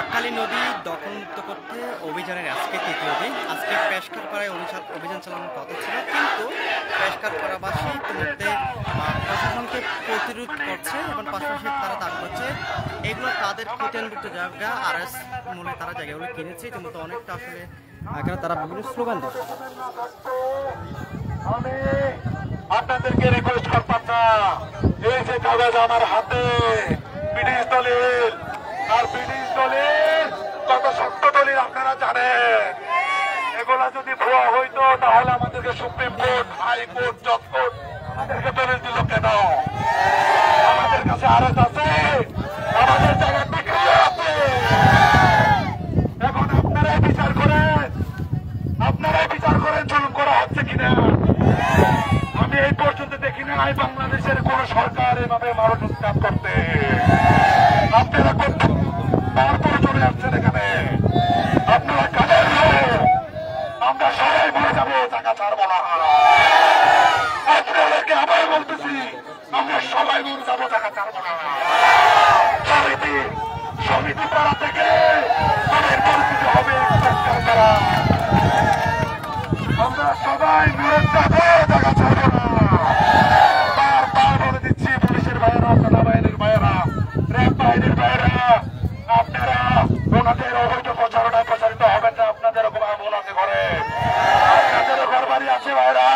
বাঁকখালী নদী দখলমুক্ত করতে অভিযানের আজকে তৃতীয় দিন। আজকে পেশকারপাড়ায় অভিযান চালানোর কথা ছিল, কিন্তু পেশকারপাড়াবাসী ইতিমধ্যে প্রশাসনকে প্রতিরোধ করছে এবং পাশাপাশি তারা দাবি করছে এগুলো তাদের ক্ষতিগ্রস্ত জায়গা, আরএস মূলে তারা জায়গাগুলো কিনেছে। ইতিমধ্যে অনেকটা আসলে এখানে তারা বিভিন্ন স্লোগান দিচ্ছে। আমি আপনাদেরকে রিকোয়েস্ট করতাম না, এই যে কাগজ আমার হাতে ব্রিটিশ দলিল, আর ব্রিটিশ দলিল কত শক্ত দলিল আপনারা জানেন। এগুলা যদি ভুয়া হইতো তাহলে আমাদেরকে সুপ্রিম কোর্ট, হাইকোর্ট, জজ কোর্ট আমাদেরকে দলিল দিল কেন? আমাদের কাছে আরএস আছে, আমাদের জায়গা বিক্রি আছে। এখন আপনারাই বিচার করেন, আপনারাই বিচার করেন জুলুম করা হচ্ছে কিনা। আমি এই পর্যন্ত দেখি না বাংলাদেশের কোন সরকার এভাবে মানুষ উৎখাত করতে। আপনারা তারপরে চলে আসছেন এখানে, আপনারা কাদের লোক? আমরা সবাই মরে যাবো, টাকা ছাড়বো না। আপনাদেরকে আবার বলতেছি, আমরা সবাই মরে যাবো, টাকা ছাড়বো না। সমিতি পাড়া থেকে তাদের পরিস্থিতি হবে সংস্কার করা। আমরা সবাই মরে যাবো, টাকা ছাড়বো না। বারবার বলে দিচ্ছি, পুলিশের ভাইয়েরা, সেনাবাহিনীর ভাইয়েরা, র্যাব বাহিনীর ভাইয়েরা, আপনারা ওনাদের অবৈধ প্রচারণায় প্রচারিত হবেন না। আপনাদের বোন আছে ঘরে, আপনাদেরও ঘর বাড়ি আছে ভাইরা।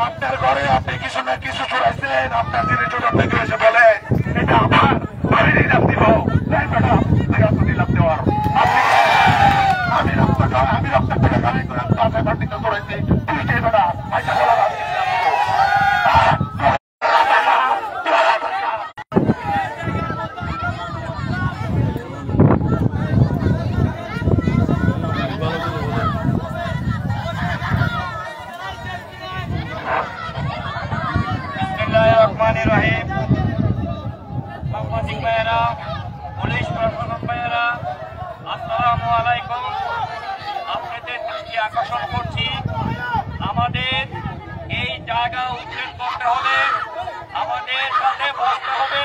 আপনার ঘরে আপনি কিছু না কিছু চড়াইছেন, আপনার জিনিস আপনাকে এসে বলে এটা আমার, আমি নিলাম দিব, নিলাম দেওয়ার। আমি রক্ত করে গাড়ি করে পার্টিতে চড়াইছি, পুলিশে বেড়া পয়সা বলা সাংবাদিক ভাইয়েরা, পুলিশ প্রশাসন ভাইয়েরা, আসসালামু আলাইকুম। আপনাদের দৃষ্টি আকর্ষণ করছি, আমাদের এই জায়গা উচ্ছেদ করতে হবে, আমাদের সাথে বসতে হবে।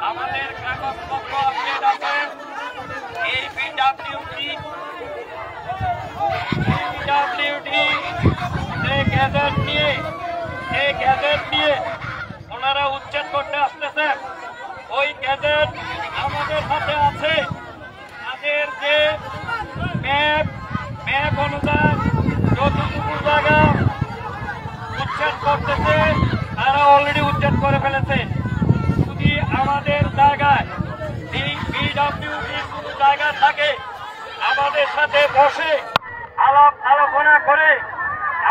আমাদের কাগজপত্র আপডেট আছে। এই পিডব্লিউডি যে গ্যাজেট নিয়ে ওনারা উচ্ছেদ করতে আসতেছেন, ওই গ্যাজেট আমাদের সাথে আছে। তাদের যে ম্যাপ অনুযায়ী যতটুকু জায়গা উচ্ছেদ করতেছে তারা অলরেডি উচ্ছেদ করে ফেলেছে। যদি আমাদের জায়গায় এই পিডব্লিউডি কোনো জায়গা থাকে, আমাদের সাথে বসে আলোচনা করে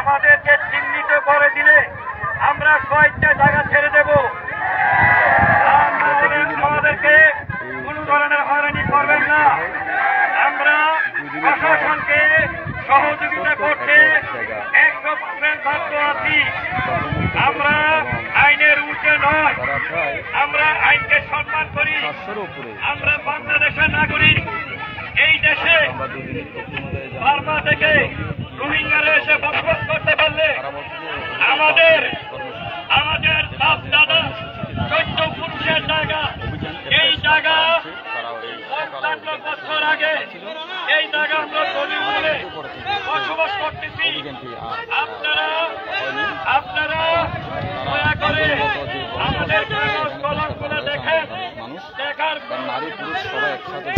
আমাদেরকে চিহ্নিত করে দিলে আমরা কয়েকটা জায়গা ছেড়ে দেব। আমাদেরকে কোন ধরনের হয়রানি করবেন না। আমরা প্রশাসনকে সহযোগিতা করতে 100% বাধ্য আছি। আমরা আইনের ঊর্ধ্বে নয়, আমরা আইনকে সম্মান করি। আমরা বাংলাদেশের নাগরিক। এই দেশে বার্মা থেকে রোহিঙ্গারা এসে বসবাস করতে পারলে আমাদের বাপ দাদা 14 পুরুষের জায়গা, এই জায়গা 55 বছর আগে এই জায়গা আমরা দলিল করে বসবাস করতেছি। আপনারা দয়া করে আমাদের কাগজ কলম করে দেখেন, দেখার নারী পুরুষ সবাই একসাথে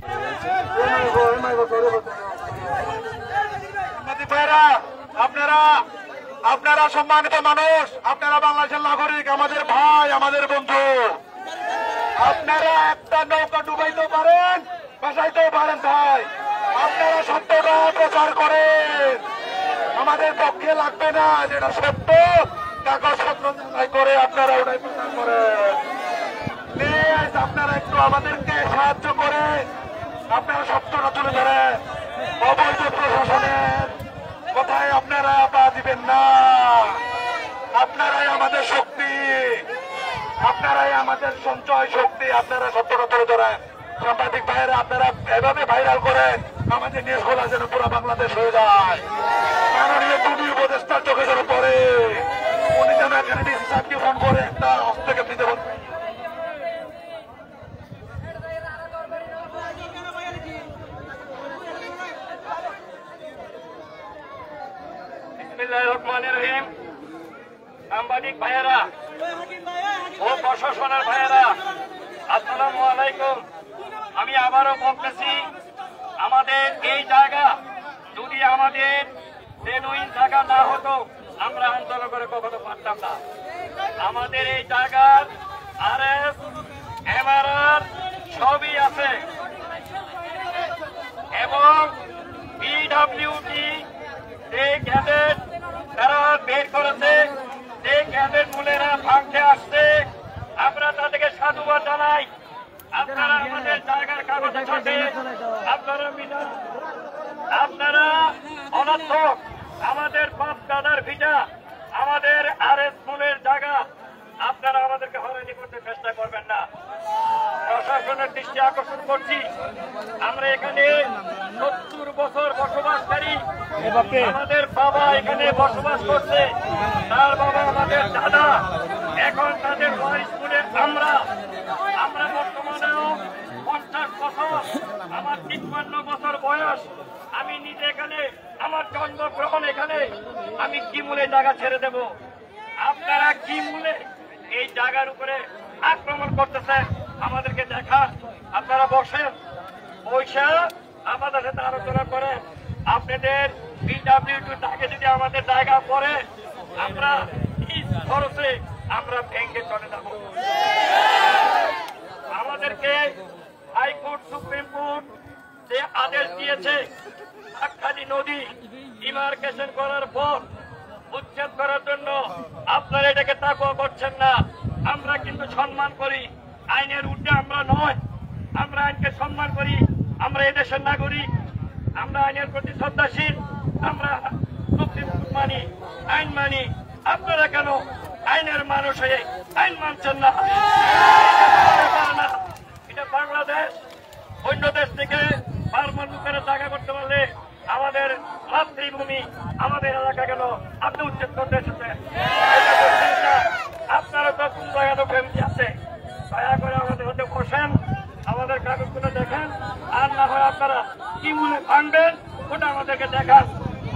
আপনারা সম্মানিত মানুষ, আপনারা বাংলাদেশের নাগরিক, আমাদের ভাই, আমাদের বন্ধু। আপনারা একটা নৌকা ডুবাইতে পারেন, বাসাইতেও পারেন ভাই। আপনারা সত্যটা প্রচার করেন, আমাদের পক্ষে লাগবে না। যেটা সত্য কাগজপত্র করে আপনারা ওটাই প্রচার করেন। প্লিজ আপনারা একটু আমাদেরকে সাহায্য করে আপনারা সত্যটা তুলে ধরেন। অবৈধ প্রশাসনের কথায় আপনারা পা দিবেন না। আপনারাই আমাদের শক্তি, আপনারাই আমাদের সঞ্চয় শক্তি। আপনারা সত্যটা তুলে ধরেন। সাংবাদিক ভাইয়েরা, আপনারা এভাবে ভাইরাল করেন আমাদের নিউজ খোলা যেন পুরো বাংলাদেশ হয়ে যায়। মাননীয় দুই উপদেষ্টার চোখে যেন পড়ে, উনি যেন এখানে ডিসি সাহেবকে ফোন করে একটা হস্তক্ষেপ দিতে বলবেন। সাংবাদিক ভাইয়েরা ও প্রশাসনের ভাইয়েরা, আসসালামু আলাইকুম। আমি আবারও বলতেছি, আমাদের এই জায়গা যদি আমাদের জেনুইন জায়গা না হতো আমরা আন্দোলন করে কখনো পারতাম না। আমাদের এই জায়গার RS, MRR সবই আছে এবং PWD যে গ্যাজেট তারা বের করেছে, যে গ্যাজেট মূলেরা ভাঙতে আসছে, আমরা তাদেরকে সাধুবাদ জানাই। আপনারা আমাদের জায়গার কাগজের সাথে আপনারা অনর্থক আমাদের বাপ দাদার ভিটা, আমাদের RS মূলের জায়গা আপনারা আমাদেরকে হয়রানি করতে চেষ্টা করবেন না। প্রশাসনের দৃষ্টি আকর্ষণ করছি, আমরা এখানে 70 বছর বসবাসকারী, আমাদের বাবা এখানে বসবাস করছে, তার বাবা আমাদের দাদা, এখন তাদের ওয়ারিশ বলে আমরা বর্তমানেও 50 বছর, আমার 53 বছর বয়স, আমি নিজে এখানে, আমার জন্মগ্রহণ এখানে, আমি কি মূলে জায়গা ছেড়ে দেব? আপনারা কি মূলে এই জায়গার উপরে আক্রমণ করতেছেন আমাদেরকে দেখান। আপনারা বসেন, পয়সা আমাদের সাথে আলোচনা করেন। আপনাদের PWD তাকে যদি আমাদের জায়গা পড়ে আমরা খরচে আমরা ভেঙে চলে যাব। আমাদেরকে হাইকোর্ট, সুপ্রিম কোর্ট যে আদেশ দিয়েছে বাঁকখালী নদী ডিমার্কেশন করার পর উচ্ছেদ করার জন্য, আপনারা এটাকে তাকুয়া করছেন না। আমরা কিন্তু সম্মান করি, আইনের ঊর্ধ্বে আমরা নয়, আমরা আইনকে সম্মান করি, আমরা এদেশের নাগরিক, আমরা আইনের প্রতি শ্রদ্ধাশীল, আমরা সুপ্রিম কোর্ট মানি, আইন মানি। আপনারা কেন আইনের মানুষ হয়ে আইন মানছেন না? এটা বাংলাদেশ, অন্য দেশ থেকে পারমাণবিক লোকেরা জায়গা করতে পারলে আমাদের মাতৃভূমি, আমাদের এলাকা কেন আপনি উচ্ছেদ করতে এসেছেন? আপনারা তো কোন জায়গাতে ফ্যামিলি আছে, দয়া করে আমাদের হতে বসেন, আমাদের কাগজগুলো দেখেন, আর না হয় আপনারা কি মূলে ভাঙবেন ওটা আমাদেরকে দেখান,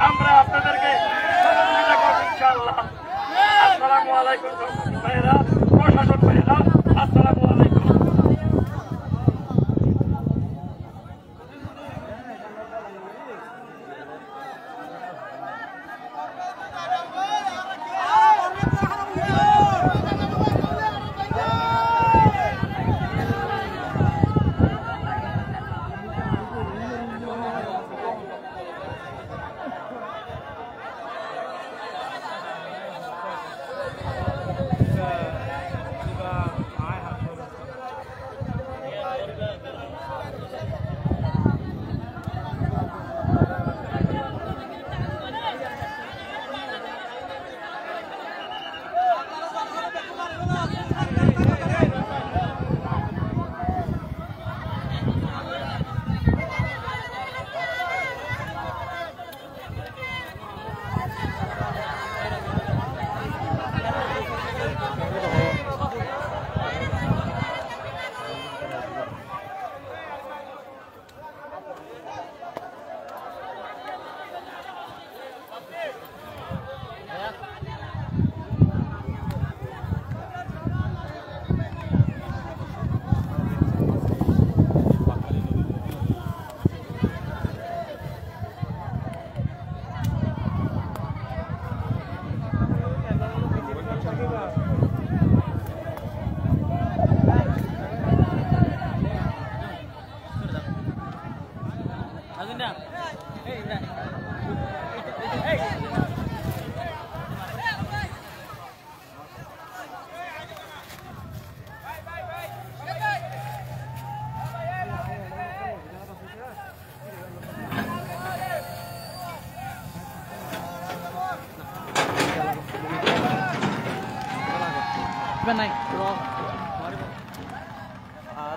আমরা আপনাদেরকে সহযোগিতা করবো ইনশাআল্লাহ। আসসালামু আলাইকুম ভাইয়েরা, প্রশাসন ভাইয়েরা, আসসালামু আলাইকুম।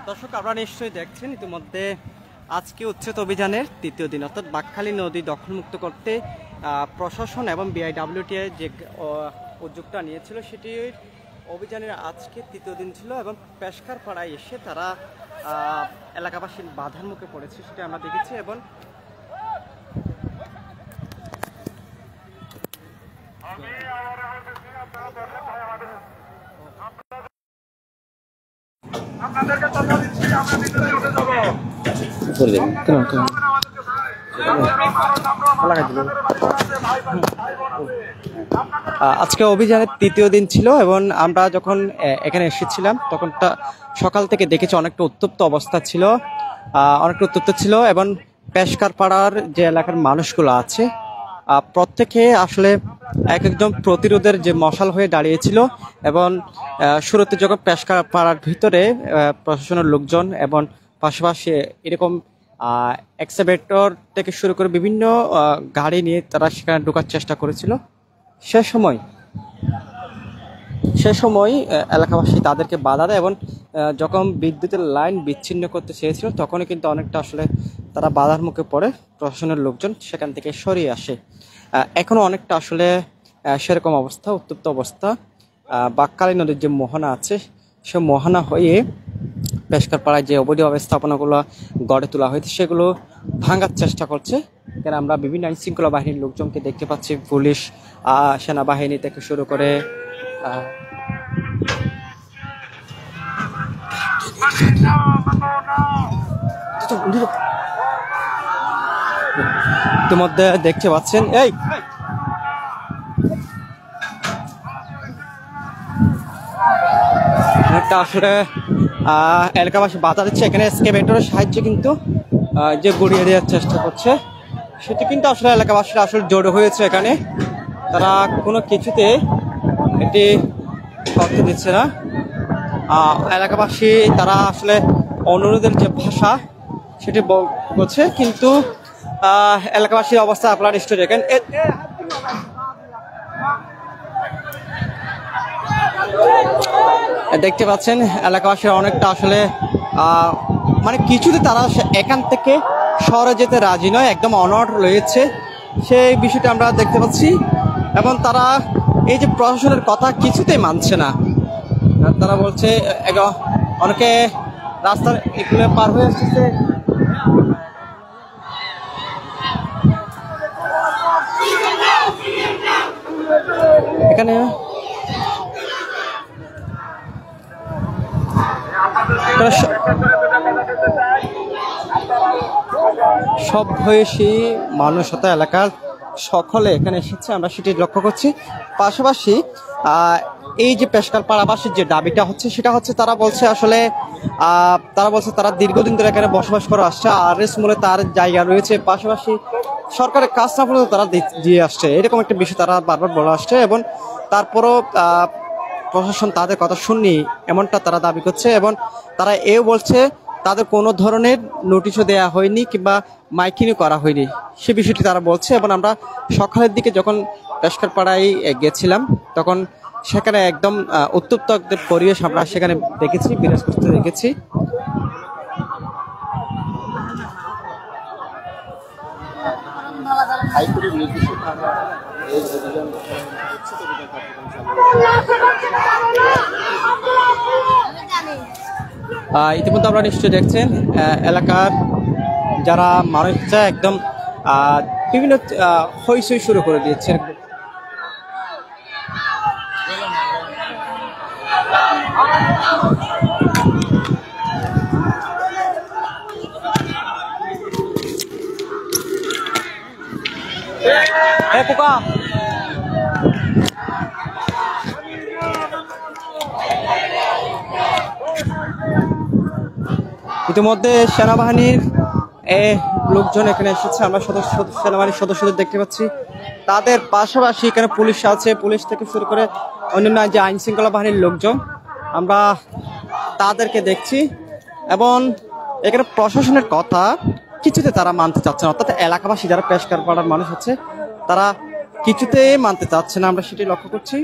দর্শক, আপনারা নিশ্চয়ই দেখছেন ইতিমধ্যে আজকে উচ্ছেদ অভিযানের তৃতীয় দিন, অর্থাৎ বাঁকখালী নদী দখলমুক্ত করতে প্রশাসন এবং BIWTI যে উদ্যোগটা নিয়েছিল সেটির অভিযানের আজকে তৃতীয় দিন ছিল এবং পেশকার পাড়ায় এসে তারা এলাকাবাসীর বাধার মুখে পড়েছে সেটা আমরা দেখেছি। এবং আমি আপনাদেরকে কথা দিচ্ছি, আমরা ভিতরে উঠে যাবো। আজকে অভিযানের তৃতীয় দিন ছিল এবং আমরা যখন এখানে এসেছিলাম তখন সকাল থেকে দেখেছি অনেকটা উত্তপ্ত অবস্থা ছিল, অনেকটা উত্তপ্ত ছিল এবং পেশকার পাড়ার যে এলাকার মানুষগুলো আছে প্রত্যেকে আসলে একজন প্রতিরোধের যে মশাল হয়ে দাঁড়িয়েছিল এবং শুরুতে যখন পেশকার পাড়ার ভিতরে প্রশাসনের লোকজন এবং পাশাপাশি এরকম এক্সকাভেটর থেকে শুরু করে বিভিন্ন গাড়ি নিয়ে তারা সেখানে ঢোকার চেষ্টা করেছিল। সে সময় এলাকাবাসী তাদেরকে বাধা দেয় এবং যখন বিদ্যুতের লাইন বিচ্ছিন্ন করতে চেয়েছিল তখনই কিন্তু অনেকটা আসলে তারা বাধার মুখে পড়ে, প্রশাসনের লোকজন সেখান থেকে সরিয়ে আসে। এখনও অনেকটা আসলে সেরকম অবস্থা, উত্তপ্ত অবস্থা। বাঁকখালী নদীর যে মোহনা আছে সে মোহনা হয়ে পেশকার পাড়ায় যে অবৈধভাবে স্থাপনাগুলো গড়ে তোলা হয়েছে সেগুলো ভাঙার চেষ্টা করছে। এখানে আমরা বিভিন্ন আইন শৃঙ্খলা বাহিনীর লোকজনকে দেখতে পাচ্ছি, পুলিশ, সেনাবাহিনী থেকে শুরু করে ইতিমধ্যে দেখতে পাচ্ছেন অনেকটা আসলে এলাকাবাসী বাধা দিচ্ছে। এখানে এক্সকাভেটরের সাহায্যে কিন্তু যে গুড়িয়ে দেওয়ার চেষ্টা করছে সেটি কিন্তু আসলে এলাকাবাসীরা আসলে জড়ো হয়েছে এখানে, তারা কোনো কিছুতে এটি করতে দিচ্ছে না। এলাকাবাসী তারা আসলে অনুরোধের যে ভাষা সেটি বলছে, কিন্তু এলাকাবাসীর অবস্থা আপনারা নিশ্চয়ই দেখেন। দেখতে পাচ্ছেন এলাকাবাসীরা অনেকটা আসলে মানে কিছুতে তারা এখান থেকে শহরে যেতে রাজি নয়, একদম অনড় রয়েছে, সেই বিষয়টা আমরা দেখতে পাচ্ছি। এবং তারা এই যে প্রশাসনের কথা কিছুতেই মানছে না, তারা বলছে অনেকে রাস্তার এগুলো পার হয়ে আসছে। এখানে সব বয়সী মানুষতা এলাকার সকলে এখানে এসেছে, আমরা সেটি লক্ষ্য করছি। পাশাপাশি এই যে পেশকার পাড়াবাসীর যে দাবিটা হচ্ছে সেটা হচ্ছে তারা বলছে আসলে তারা দীর্ঘদিন ধরে এখানে বসবাস করে আসছে, আরএস মূলে তার জায়গা রয়েছে, পাশাপাশি সরকারের কাজ না পর্যন্ত তারা দিয়ে আসছে, এরকম একটা বিষয় তারা বারবার বলে আসছে। এবং তারপরও প্রশাসন তাদের কথা শুননি এমনটা তারা দাবি করছে। এবং তারা এও বলছে তাদের কোনো ধরনের নোটিশও দেওয়া হয়নি কিংবা মাইকিংও করা হয়নি, সে বিষয়টি তারা বলছে। এবং আমরা সকালের দিকে যখন পেশকার পাড়ায় গেছিলাম তখন সেখানে একদম উত্তপ্ত পরিবেশ আমরা সেখানে দেখেছি, বিরাজ করতে দেখেছি। ইতিমধ্যে আপনারা নিশ্চয়ই দেখছেন এলাকার যারা মানুষ একদম বিভিন্ন হইচই শুরু করে দিয়েছে। ইতিমধ্যে সেনাবাহিনীর লোকজন এখানে এসেছে, আমরা সেনাবাহিনীর সদস্যদের দেখতে পাচ্ছি, তাদের পাশাপাশি এখানে পুলিশ আছে, পুলিশ থেকে শুরু করে অন্যান্য যে আইন শৃঙ্খলা বাহিনীর লোকজন আমরা তাদেরকে দেখছি। এবং এখানে প্রশাসনের কথা কিছুতে তারা মানতে চাচ্ছে না, অর্থাৎ এলাকাবাসী যারা পেশকার পাড়ার মানুষ আছে তারা কিছুতে মানতে চাচ্ছে না, আমরা সেটি লক্ষ্য করছি।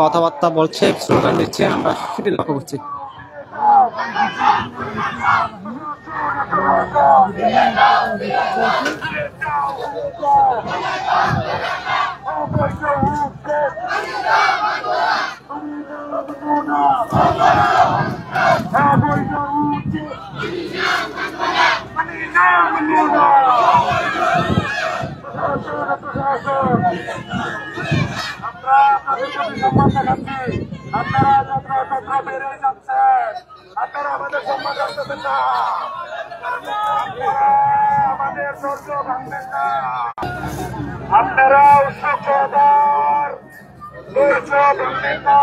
কথাবার্তা বলছে, স্লোগান দিচ্ছে, আমরা সেটি লক্ষ্য করছি। Oh, অবৈধ মানে নাম নিয়ে আমরা আপনাদের প্রতি সম্মান দেখাচ্ছি। আপনারা যত্র বেড়ে যাচ্ছেন, আপনারা আমাদের সম্মান রাখতেছেন না, আমাদের ধৈর্য ভাঙবেন না, আপনারাও শুক্রবার ধৈর্য ভাঙবেন না।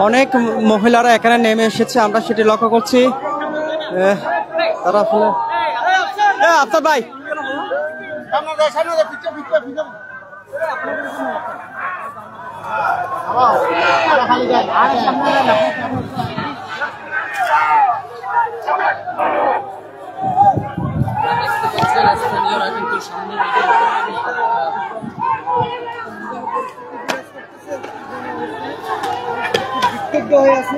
অনেক মহিলারা এখানে নেমে এসেছে, আমরা সেটি লক্ষ্য করছি। তারা আসলে আফতাব ভাই হয়ে আছে।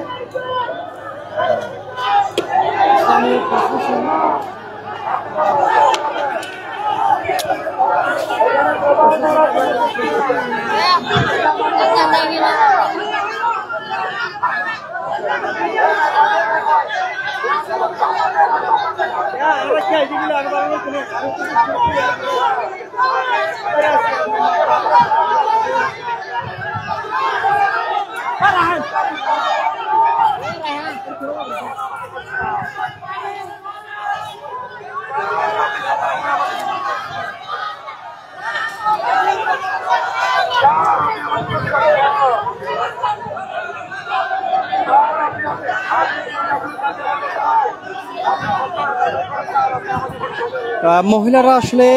মহিলারা আসলে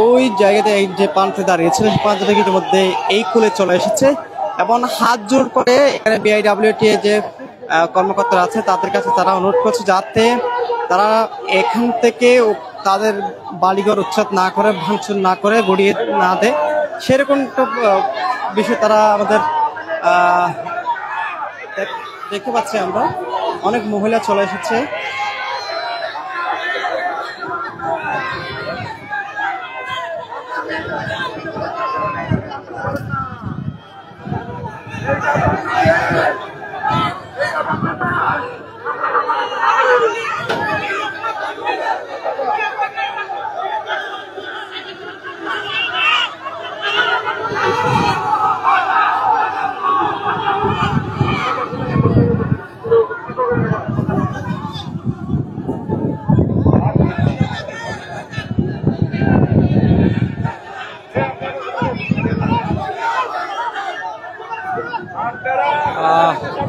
ওই জায়গাতে এই যে প্রান্তে দাঁড়িয়েছিল সেই প্রান্ত থেকে ইতিমধ্যে এই কুলে চলে এসেছে এবং হাত জোর করে এখানে বিআইডব্লিউটি যে কর্মকর্তারা আছে তাদের কাছে তারা অনুরোধ করছে যাতে তারা এখান থেকে তাদের বাড়িঘর উচ্ছেদ না করে, ভাঙচুর না করে, গড়িয়ে না দেয়, সেরকম একটা বিষয় তারা আমাদের দেখতে পাচ্ছি। আমরা অনেক মহিলা চলে এসেছে।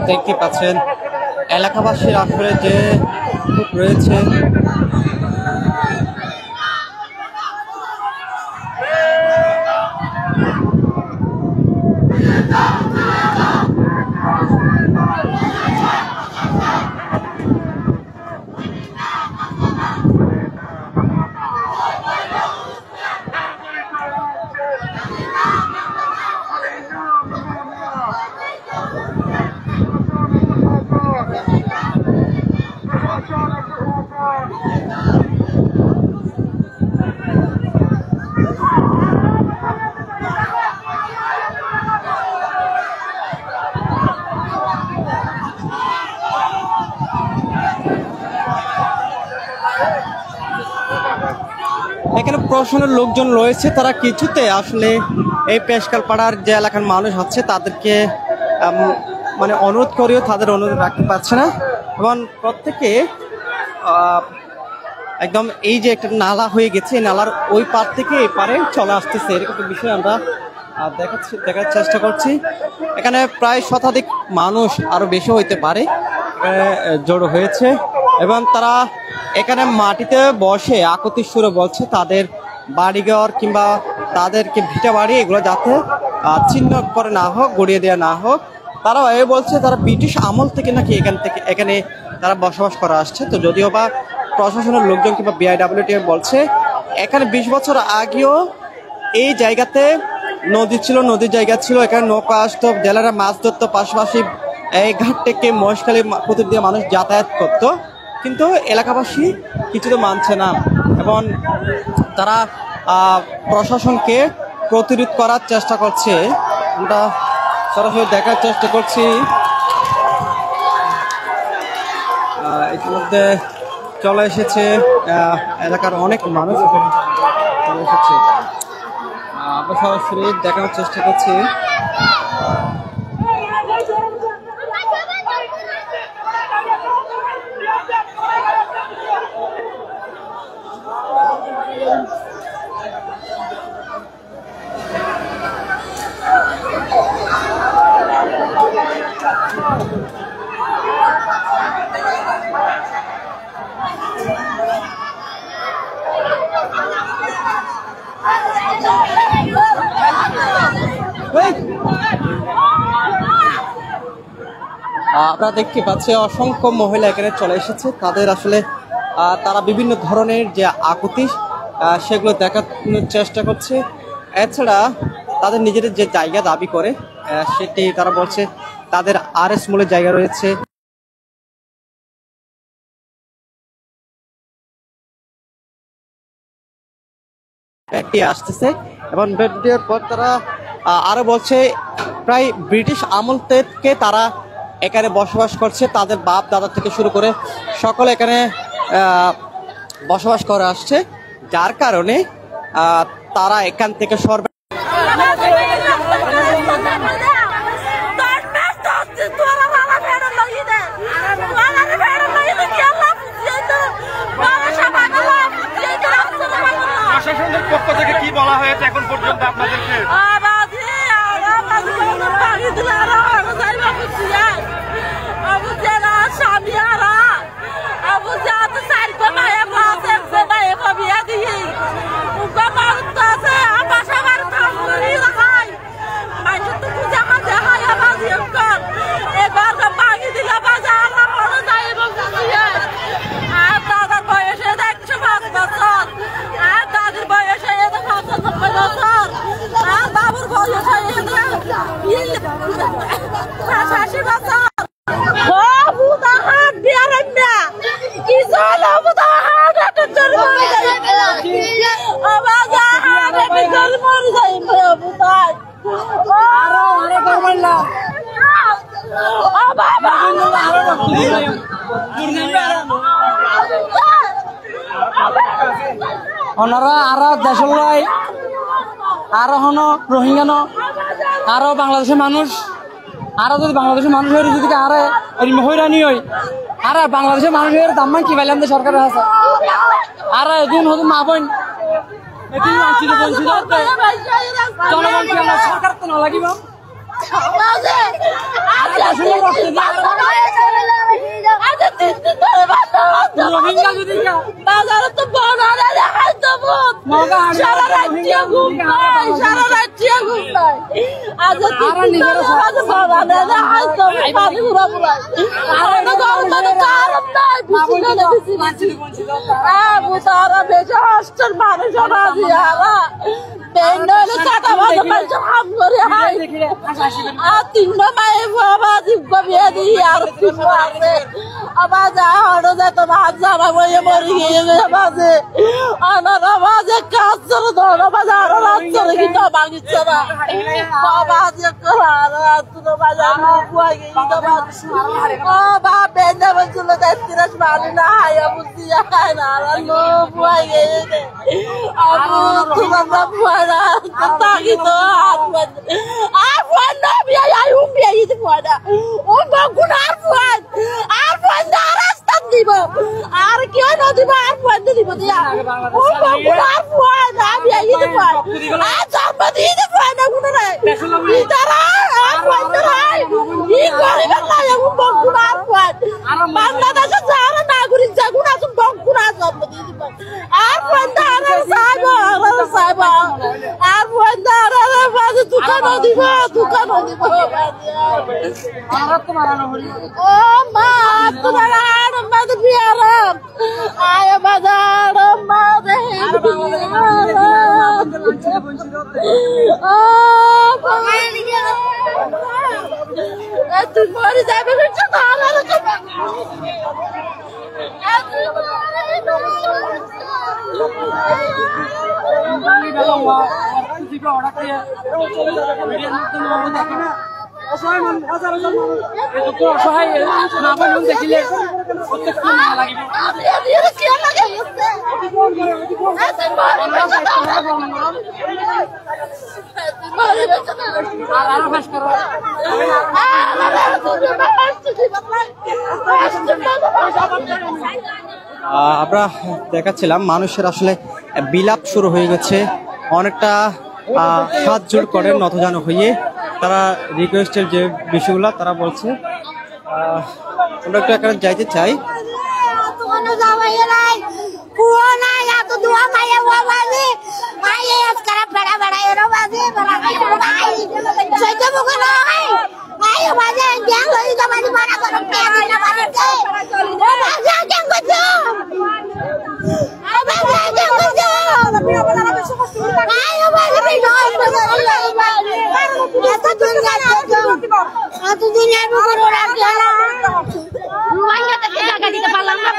দেখতে পাচ্ছেন এলাকাবাসীর আসলে যে রয়েছে এখানে প্রশাসনের লোকজন রয়েছে, তারা কিছুতে আসলে এই পেশকালপাড়ার যে এলাকার মানুষ আছে তাদেরকে মানে অনুরোধ করেও তাদের অনুরোধ রাখতে পারছে না এবং প্রত্যেকে একদম এই যে একটা নালা হয়ে গেছে, নালার ওই পার থেকে এই পারে চলে আসতেছে, এরকম একটা বিষয় আমরা দেখার চেষ্টা করছি। এখানে প্রায় শতাধিক মানুষ আরো বেশি হইতে পারে জড়ো হয়েছে এবং তারা এখানে মাটিতে বসে আকুতির সুরে বলছে তাদের বাড়িঘর কিংবা তাদেরকে ভিটা বাড়ি এগুলো যাতে ছিন্ন করে না হোক, গড়িয়ে দেওয়া না হোক। তারা এ বলছে তারা ব্রিটিশ আমল থেকে নাকি এখানে তারা বসবাস করে আসছে। তো যদিও বা প্রশাসনের লোকজন কিংবা বিআইডব্লিউটি বলছে এখানে 20 বছর আগেও এই জায়গাতে নদী ছিল, নদীর জায়গা ছিল, এখানে নৌকা আসতো, জেলেরা মাছ ধরতো, পাশাপাশি এই ঘাট থেকে মহেশখালী পুকুর দিয়ে মানুষ যাতায়াত করতো, কিন্তু এলাকাবাসী কিছুতে মানছে না এবং তারা প্রশাসনকে প্রতিরোধ করার চেষ্টা করছে। আমরা সরাসরি দেখার চেষ্টা করছি ইতিমধ্যে চলে এসেছে এলাকার অনেক মানুষ চলে এসেছে। আমরা সরাসরি দেখানোর চেষ্টা করছি। আপনারা দেখতে পাচ্ছেন অসংখ্য মহিলা এখানে চলে এসেছে। তাদের আসলে তারা বিভিন্ন ধরনের যে আকুতি সেগুলো দেখানোর চেষ্টা করছে। এছাড়া তাদের নিজেদের যে জায়গা দাবি করে সেটি তারা বলছে তাদের আরএস মূলের জায়গা রয়েছে। আসতেছে এবং দেওয়ার পর তারা আরো বলছে প্রায় ব্রিটিশ আমল থেকে তারা এখানে বসবাস করছে। তাদের বাপ দাদা থেকে শুরু করে সকলে এখানে বসবাস করে আসছে, যার কারণে তারা এখান থেকে সরবে। প্রশাসনের পক্ষ থেকে কি বলা হয়েছে এখন পর্যন্ত আপনাদেরকে? ওনারা আরো দেশের লাই আরো হন রোহিঙ্গা আরো বাংলাদেশের মানুষ আরো যদি বাংলাদেশের মানুষ হয়ে যদি আরে হইরানি হয় আর বাংলাদেশের মানুষের দাম কি পাইলাম সরকারের আছে আর এদিন হয়তো মা বোন এদিন বঞ্চিত বঞ্চিত জনগণ কি আমরা সরকার তো না লাগিব রোহিঙ্গা যদি বাজারে তো বনারে দেখাই দেব সারা রাজ্য ঘুমাই সারা রাজ্য ঘুমাই আজ নিজের সাথে বনারে দেখাই দেব পানি ঘুরা বুলাই আর গরমে কারণ নাই বিশিষ্ট বঞ্চিত বুতারা বেজা হস্টেল মানুষ না দিয়ারা বেন্ডলে কাটা বাজা পাঁচজন হাম করে হাই আর তিনটা মায়ে বাবা জীব বিয়ে দিয়ে আর তিনটা আছে আবার যা হড় যায় তো ভাত যাবা বইয়ে মরে গিয়ে বাজে আনার বাজে কাজ চলে ধরো বাজে আরো রাত চলে কিন্তু ভাঙিচ্ছে না বাজে তুলো বাজে বুয়াই গিয়ে ও বা বেন্ডে বলছিল তেত্রিশ মানি না হাইয়া বুঝি খায় না আর লো বুয়াই গিয়ে আবু তোমার না বুয়াই না তাকি তো আর বুয়াই না বিয়া আই বিয়া ইতে বুয়াই না ও বাগুন আর বুয়াই রাস্তা দিব আর কেউ না দিব আর পয়েন্ট দিব দিয়া ও বাগুন আর বুয়াই না বিয়া ইতে বুয়াই আর জন্ম দিতে বুয়াই না গুণ রে ইতারা আর পয়েন্ট নাই ই করিবে না এমন বাগুন আর বুয়াই বাংলাদেশে যারা নাগরিক জাগুন আছে বাগুন আর জন্ম দিয়ে দিব আর পয়েন্ট আর সাইব আর পয়েন্ট আর বাজে দোকান দিব ও মা তোমার আর মাঝে বিয়ারাম আয় বাজার মাঝে তুই মরে যাবে অসহায় অসহায় না দেখিলে আমরা দেখাচ্ছিলাম মানুষের আসলে বিলাপ শুরু হয়ে গেছে, অনেকটা হাত জোড় করে নতজানু হয়ে তারা রিকোয়েস্টের যে বিষয়গুলো তারা বলছে। আমরা একটু এখানে যাইতে চাই।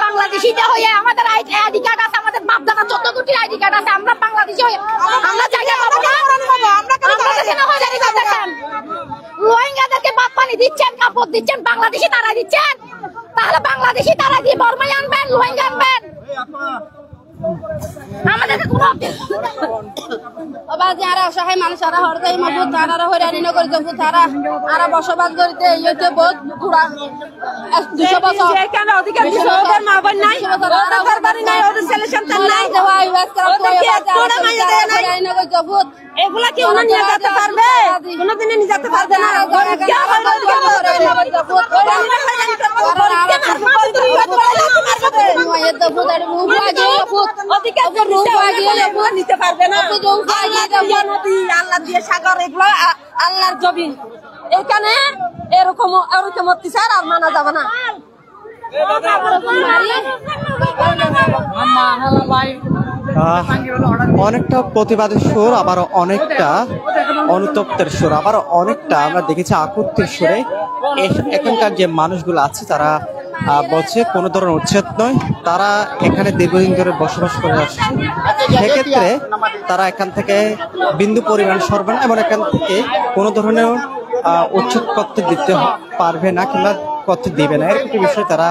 বাংলাদেশিটা হয়ে আমাদের আইডি কার্ড আছে, আমাদের বাপদাদা 14 কোটির আইডি কার্ড আছে, আমরা বাংলাদেশি হয়ে আমরা জায়গা পাবো না। রোহিঙ্গাদেরকে ভাত পানি দিচ্ছেন, কাপড় দিচ্ছেন, বাংলাদেশি তারা দিচ্ছেন, তাহলে বাংলাদেশি তারা দিয়ে বর্মাই আনবেন, রোহিঙ্গা আনবেন। আমাদের কোনো যারা অসহায় মানুষ তারা হরদাই মজুদ তারা হয়রানি না করে যাবো, তারা আরা বসবাস করতে ইয়েতে বহুত ঘোরা 200 বছর এখানে অধিকার ওদের মা বোন নাই, ওদের বাড়ি নাই, ওদের ছেলে সন্তান নাই, দেওয়া ইউএস করা হয়রানি না করে যাবো। এগুলা কি ওনা নিয়ে যেতে পারবে? কোনদিনই নিয়ে যেতে পারবে না। নিতে পারবে না। আল্লাহ দিয়ে সাগর এগুলো আল্লাহর জমিন, এখানে এরকম অত্যাচার আর মানা যাবে না। অনেকটা প্রতিবাদের সুর, আবার অনেকটা অনুতপ্তের সুর, আবার অনেকটা আমরা দেখেছি আকুতির সুরে এখানকার যে মানুষগুলো আছে তারা বলছে কোনো ধরনের উচ্ছেদ নয়, তারা এখানে দীর্ঘদিন ধরে বসবাস করে আসছে, সেক্ষেত্রে তারা এখান থেকে বিন্দু পরিমাণ সরবে না এবং এখান থেকে কোনো ধরনের উচ্ছেদ করতে দিতে পারবে না কিংবা করতে দিবে না, এরকম বিষয় তারা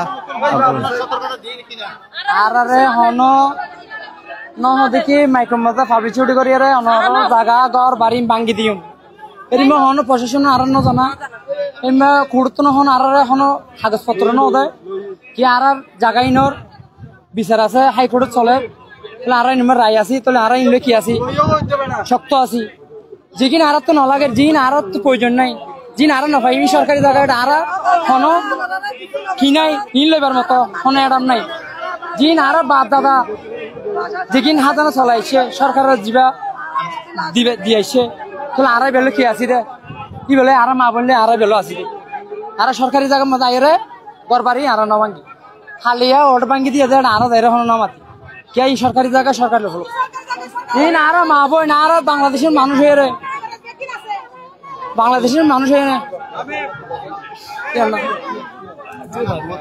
দেখি মাইকম মজা ফাবি ছুটি করি জায়গা ঘর বাড়ি ভাঙ্গি দিম এরিমা হন প্রশাসন আর জানা এমা কুড়তো হন আর এখনো কাগজপত্র ন দেয় কি আর জায়গায় নর বিচার আছে হাইকোর্টে চলে তাহলে আর নিমের রায় আছি তাহলে আর ইনলে কি আছি শক্ত আছি যেদিন আর তো নলাগে জিন আর তো প্রয়োজন নাই জিন আর নপাই সরকারি জায়গায় আর হন কি নাই ইন লইবার মতো হন এডাম নাই জিন আর বাপ দাদা যেদিন হাজানো চলাইছে সরকারের জিবা দিবে দিয়েছে তাহলে আড়াই বেলো কি আছি রে কি বলে আর মা বললে আড়াই বেলো আছি রে আর সরকারি জায়গার মধ্যে আইরে গড়বাড়ি আর ন ভাঙ্গি খালিয়া ওট ভাঙ্গি দিয়ে দেয় আরো দেয় হন নামাতি কে এই সরকারি জায়গা সরকারি হলো এই না আর মা বই না আর বাংলাদেশের মানুষ হয়ে রে বাংলাদেশের মানুষ হয়ে না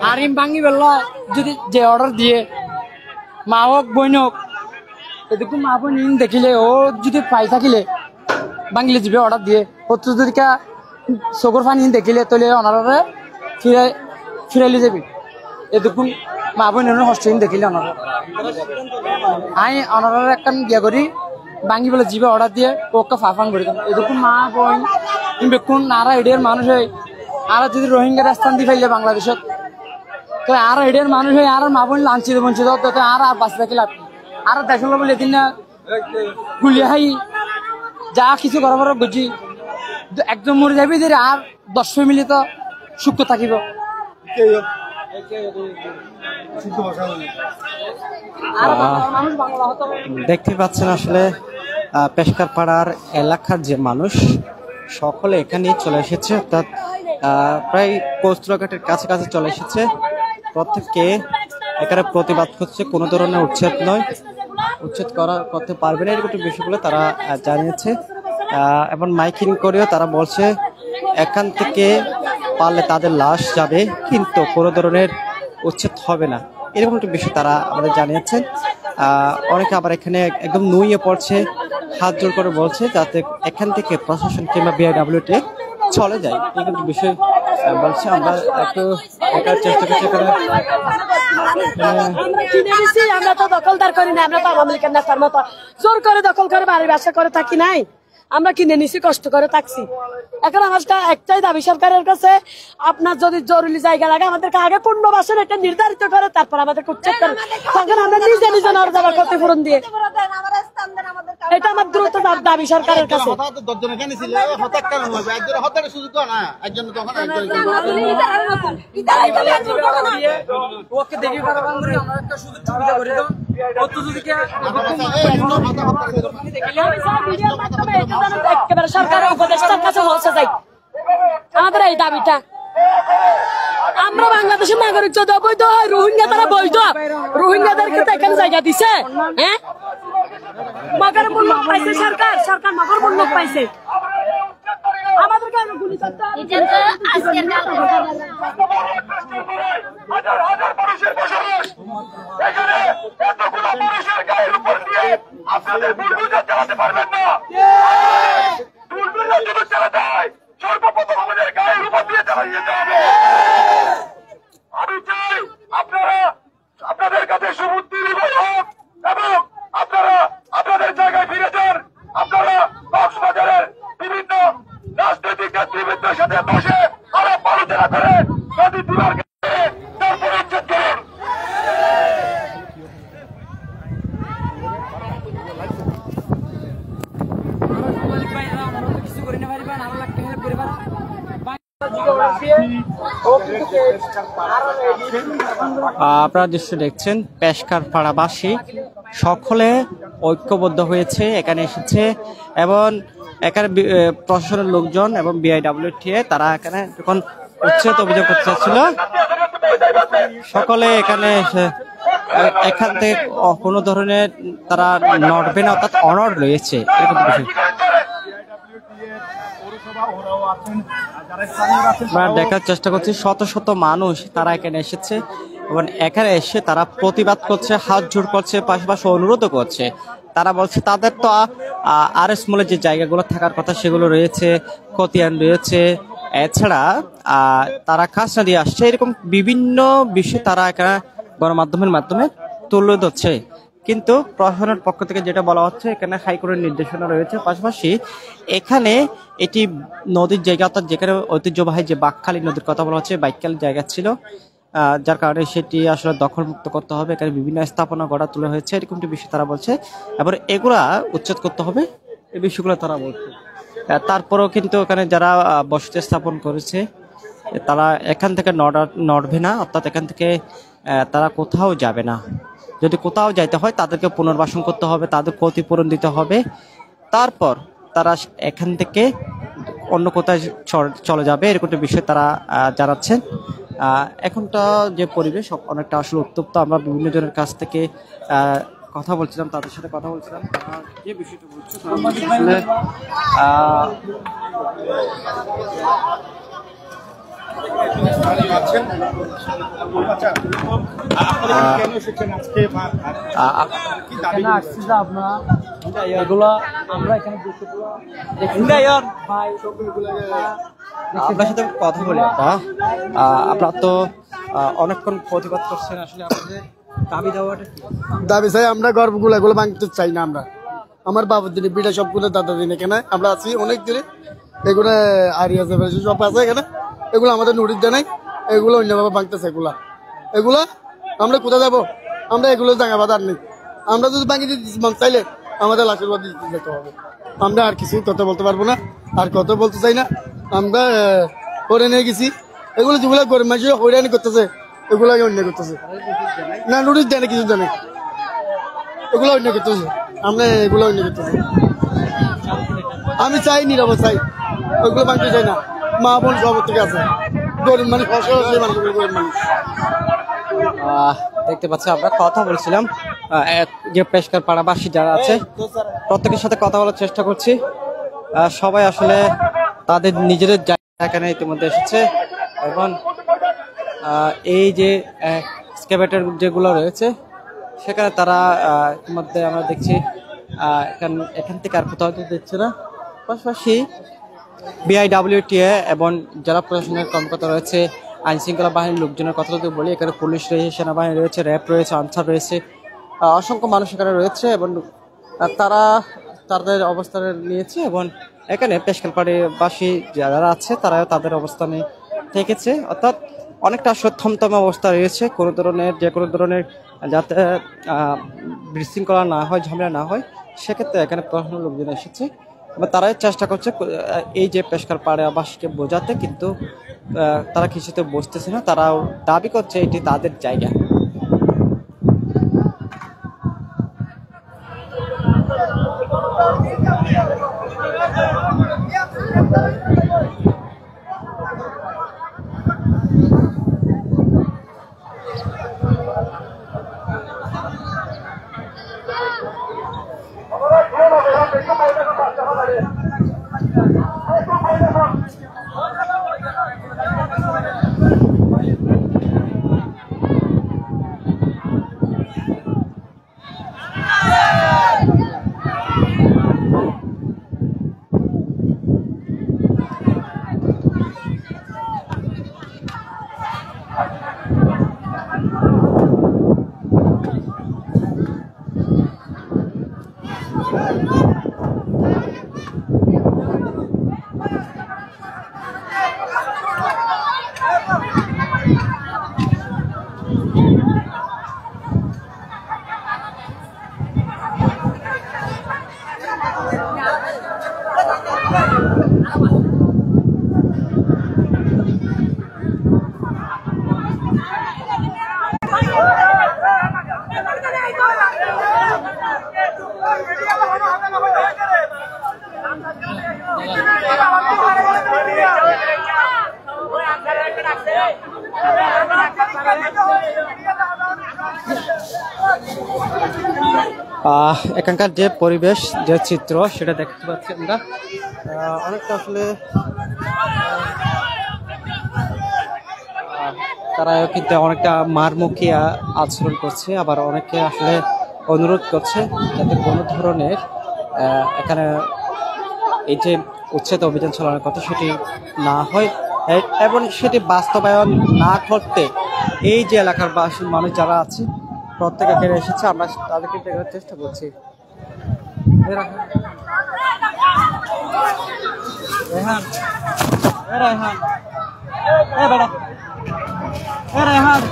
আর ইম ভাঙ্গি বেলা যদি যে অর্ডার দিয়ে মা হোক বইন হোক এদিকে মা বোন দেখিলে ও যদি পাই থাকিলে বাংলি যাবে অর্ডার দিয়ে হচ্ছে যদি চকুর পানি দেখিলে তাহলে অনারে ফিরাইলে যাবি এদিকে মা বোন হস্টেল দেখিলে অনার আই অনারের একটা গিয়া করি বাঙ্গি বলে যাবে অর্ডার দিয়ে ওকে ফাফান করে দেন এদিকে মা বোন বেকুন আরা এডিয়ার মানুষ হয় আর যদি রোহিঙ্গার স্থান দিয়ে ফেললে বাংলাদেশত তো আর এডিয়ার মানুষ হয় আর মা বোন লাঞ্চিত বঞ্চিত আর বাঁচে থাকি লাভ আর দেখল বলে এদিন না গুলিয়া হাই যা কিছু করার বুঝি একদম মরে যাবি যে আর 10 ফ্যামিলি তো সুখ থাকিব দেখতে পাচ্ছেন আসলে পেশকার পাড়ার এলাকার যে মানুষ সকলে এখানে চলে এসেছে, অর্থাৎ প্রায় কস্তুরঘাটের কাছাকাছি চলে এসেছে, প্রত্যেককে এখানে প্রতিবাদ করছে, কোনো ধরনের উচ্ছেদ নয়, উচ্ছেদ করতে পারবে না এরকম বিষয়গুলো তারা জানিয়েছে এবং মাইকিং করেও তারা বলছে এখান থেকে পারলে তাদের লাশ যাবে কিন্তু কোনো ধরনের উচ্ছেদ হবে না, এরকম একটা বিষয় তারা আমাদের জানিয়েছেন। অনেকে আবার এখানে একদম নুইয়ে পড়ছে, হাত জোর করে বলছে যাতে এখান থেকে প্রশাসন কিংবা বিআইডব্লিউটি চলে যায়, এরকম বিষয় বলছি আমরা একটু দেখার চেষ্টা করছি এখানে। আমরা কিনে নিছি, আমরা তো দখলদার করি না, আমরা তো আওয়ামী লীগের নেতার মতো জোর করে দখল করে বাড়ি ব্যবসা করে থাকি নাই, আমরা কিনে নিছি, কষ্ট করে থাকছি। এখন আমার একটাই দাবি সরকারের কাছে, আপনার যদি জরুরি জায়গা লাগে আমাদেরকে আগে পুনর্বাসন এটা নির্ধারিত করে তারপর আমাদের উচ্ছেদ করে, তখন আমরা নিজে নিজে নরজাবার ক্ষতিপূরণ দিয়ে, এটা আমার দ্রুত দাবি সরকারের কাছে। একেবারে সরকারের উপদেষ্টার কাছে পৌঁছে যাই আমাদের এই দাবিটা। আমরা বাংলাদেশের নাগরিক যদি অবৈধ হয়, রোহিঙ্গা তারা বৈধ, রোহিঙ্গাদেরকে তো এখানে জায়গা দিছে, হ্যাঁ মগের মূল্য পাইছে সরকার, সরকার মগের মূল্য পাইছে। আমাদেরকে গুলি করতে হবে। হাজার হাজার মানুষের বসবাস এখানে, এতগুলো মানুষের গায়ের উপর দিয়ে আপনাদের বুলডোজার চালাতে পারবেন না। বুলডোজার যদি চালাতে হয় সর্বপ্রথম আমাদের গায়ের উপর দিয়ে চালিয়ে যেতে হবে। আমি চাই আপনারা আপনাদের কাছে সুবুদ্ধি নির্ভর হোক এবং আপনারা আপনাদের জায়গায় ফিরে যান। আপনারা কক্সবাজারের বিভিন্ন রাজনৈতিক নেতৃবৃন্দের সাথে বসে আলাপ আলোচনা করে নদী বিভাগ তারপর উচ্ছেদ করুন। আপনারা দৃশ্য দেখছেন, পেশকার পাড়াবাসী সকলে ঐক্যবদ্ধ হয়েছে, এখানে এসেছে এবং এখানে প্রশাসনের লোকজন এবং বিআইডব্লিউটিএ তারা এখানে যখন উচ্ছেদ অভিযোগ করতে চাচ্ছিল, সকলে এখানে এখান থেকে কোনো ধরনের তারা নড়বে না, অর্থাৎ অনড় রয়েছে এরকম বিষয়। আমরা দেখার চেষ্টা করছি শত শত মানুষ তারা এখানে এসেছে এবং এখানে এসে তারা প্রতিবাদ করছে, হাত জোড় করছে, পাশাপাশি অনুরোধও করছে। তারা বলছে তাদের তো আরএস মলে যে জায়গাগুলো থাকার কথা সেগুলো রয়েছে, খতিয়ান রয়েছে, এছাড়া তারা খাজনা দিয়ে আসছে, এরকম বিভিন্ন বিষয় তারা এখানে গণমাধ্যমের মাধ্যমে তুলে ধরছে। কিন্তু প্রশাসনের পক্ষ থেকে যেটা বলা হচ্ছে, এখানে হাইকোর্টের নির্দেশনা রয়েছে, পাশাপাশি এখানে এটি নদীর জায়গা, অর্থাৎ যেখানে ঐতিহ্যবাহী যে বাকখালী নদীর কথা বলা হচ্ছে, বাইকখালী জায়গা ছিল, যার কারণে সেটি আসলে দখলমুক্ত করতে হবে। এখানে বিভিন্ন স্থাপনা গড়া তোলা হয়েছে, এরকমটি বিষয় তারা বলছে, এবার এগুলা উচ্ছেদ করতে হবে, এই বিষয়গুলো তারা বলছে। তারপরেও কিন্তু এখানে যারা বসতি স্থাপন করেছে তারা এখান থেকে নড়বে না, অর্থাৎ এখান থেকে তারা কোথাও যাবে না। যদি কোথাও যাইতে হয় তাদেরকে পুনর্বাসন করতে হবে, তাদের ক্ষতিপূরণ দিতে হবে, তারপর তারা এখান থেকে অন্য কোথায় চলে যাবে, এরকম একটা বিষয় তারা জানাচ্ছেন। এখনটা যে পরিবেশ অনেকটা আসলে উত্তপ্ত। আমরা বিভিন্ন জনের কাছ থেকে কথা বলছিলাম, তাদের সাথে কথা বলছিলাম, তারা যে বিষয়টা বলছে আপনার সাথে কথা বলি। আপনারা তো অনেকক্ষণ প্রতিবাদ করছেন, আসলে আপনাদের দাবি দেওয়াটা দাবি চাই, আমরা গর্বগুলো এগুলো ভাঙতে চাই না। আমরা আমার বাবুর দিনে বিটা সবগুলো দাদা দিনে এখানে আমরা আছি অনেক দিনে, এগুলো আরিয়া সব আছে এখানে, এগুলো আমাদের নোটিশ দেয় নাই, এগুলো অন্যভাবে ভাঙতেছে। এগুলা আমরা কোথায় যাবো? আমরা এগুলো জায়গা বাজার নেই, আমরা যদি ভাঙি দিতে মন চাইলে আমাদের আশীর্বাদ দিতে যেতে হবে। আমরা আর কিছু কথা বলতে পারবো না, আর কথা বলতে চাই না। আমরা করে নিয়ে গেছি, এগুলো যেগুলো গরিব মানুষ হয়রানি করতেছে এগুলোকে অন্য করতেছে না, নোটিশ দেয় না, কিছু জানে, এগুলো অন্য করতেছে, আমরা এগুলো অন্য করতেছি। আমি চাই নীরব চাই, ওইগুলো ভাঙতে চাই না। মা বোন সব থেকে আছে, গরিব মানুষ, অসহায় মানুষ, গরিব মানুষ। দেখতে পাচ্ছি আমরা কথা বলছিলাম, যে পেশকার পাড়াবাসী যারা আছে প্রত্যেকের সাথে কথা বলার চেষ্টা করছি। সবাই আসলে তাদের নিজেদের জায়গা এখানে ইতিমধ্যে এসেছে এবং এই যে এক্সকাভেটর যেগুলো রয়েছে সেখানে তারা ইতিমধ্যে আমরা দেখছি এখান থেকে আর কোথাও দিচ্ছে না। পাশাপাশি বিআইডব্লিউটিএ এবং যারা প্রশাসনের কর্মকর্তা রয়েছে, আইন শৃঙ্খলা বাহিনীর লোকজনের কথা যদি বলি, এখানে পুলিশ রয়েছে, সেনাবাহিনী রয়েছে, র্যাব রয়েছে, আনসার রয়েছে, অসংখ্য মানুষ এখানে রয়েছে এবং তারা তাদের অবস্থানে নিয়েছে এবং এখানে পেশকালপাড়িবাসী যারা আছে তারাও তাদের অবস্থানে থেকেছে। অর্থাৎ অনেকটা থমথমে অবস্থা রয়েছে, যে কোনো ধরনের যাতে বিশৃঙ্খলা না হয়, ঝামেলা না হয়, সেক্ষেত্রে এখানে প্রশাসনের লোকজন এসেছে এবং তারাই চেষ্টা করছে এই যে পেশকালপাড়িবাসীকে বোঝাতে, কিন্তু তারা কিছুতে বুঝতেছে না। তারাও দাবি করছে এটি তাদের জায়গা। এখানকার যে পরিবেশ, যে চিত্র, সেটা দেখতে পাচ্ছি আমরা। অনেকটা আসলে তারা কিন্তু অনেকটা মারমুখী আচরণ করছে, আবার অনেকে আসলে অনুরোধ করছে যাতে কোনো ধরনের এখানে এই যে উচ্ছেদ অভিযান চালানোর কথা সেটি না হয় এবং সেটি বাস্তবায়ন না করতে এই যে এলাকার মানুষ যারা আছে প্রত্যেকে এখানে এসেছে, আমরা তাদেরকে দেখার চেষ্টা করছি। রেহান, রেহান, বেটা, রেহান,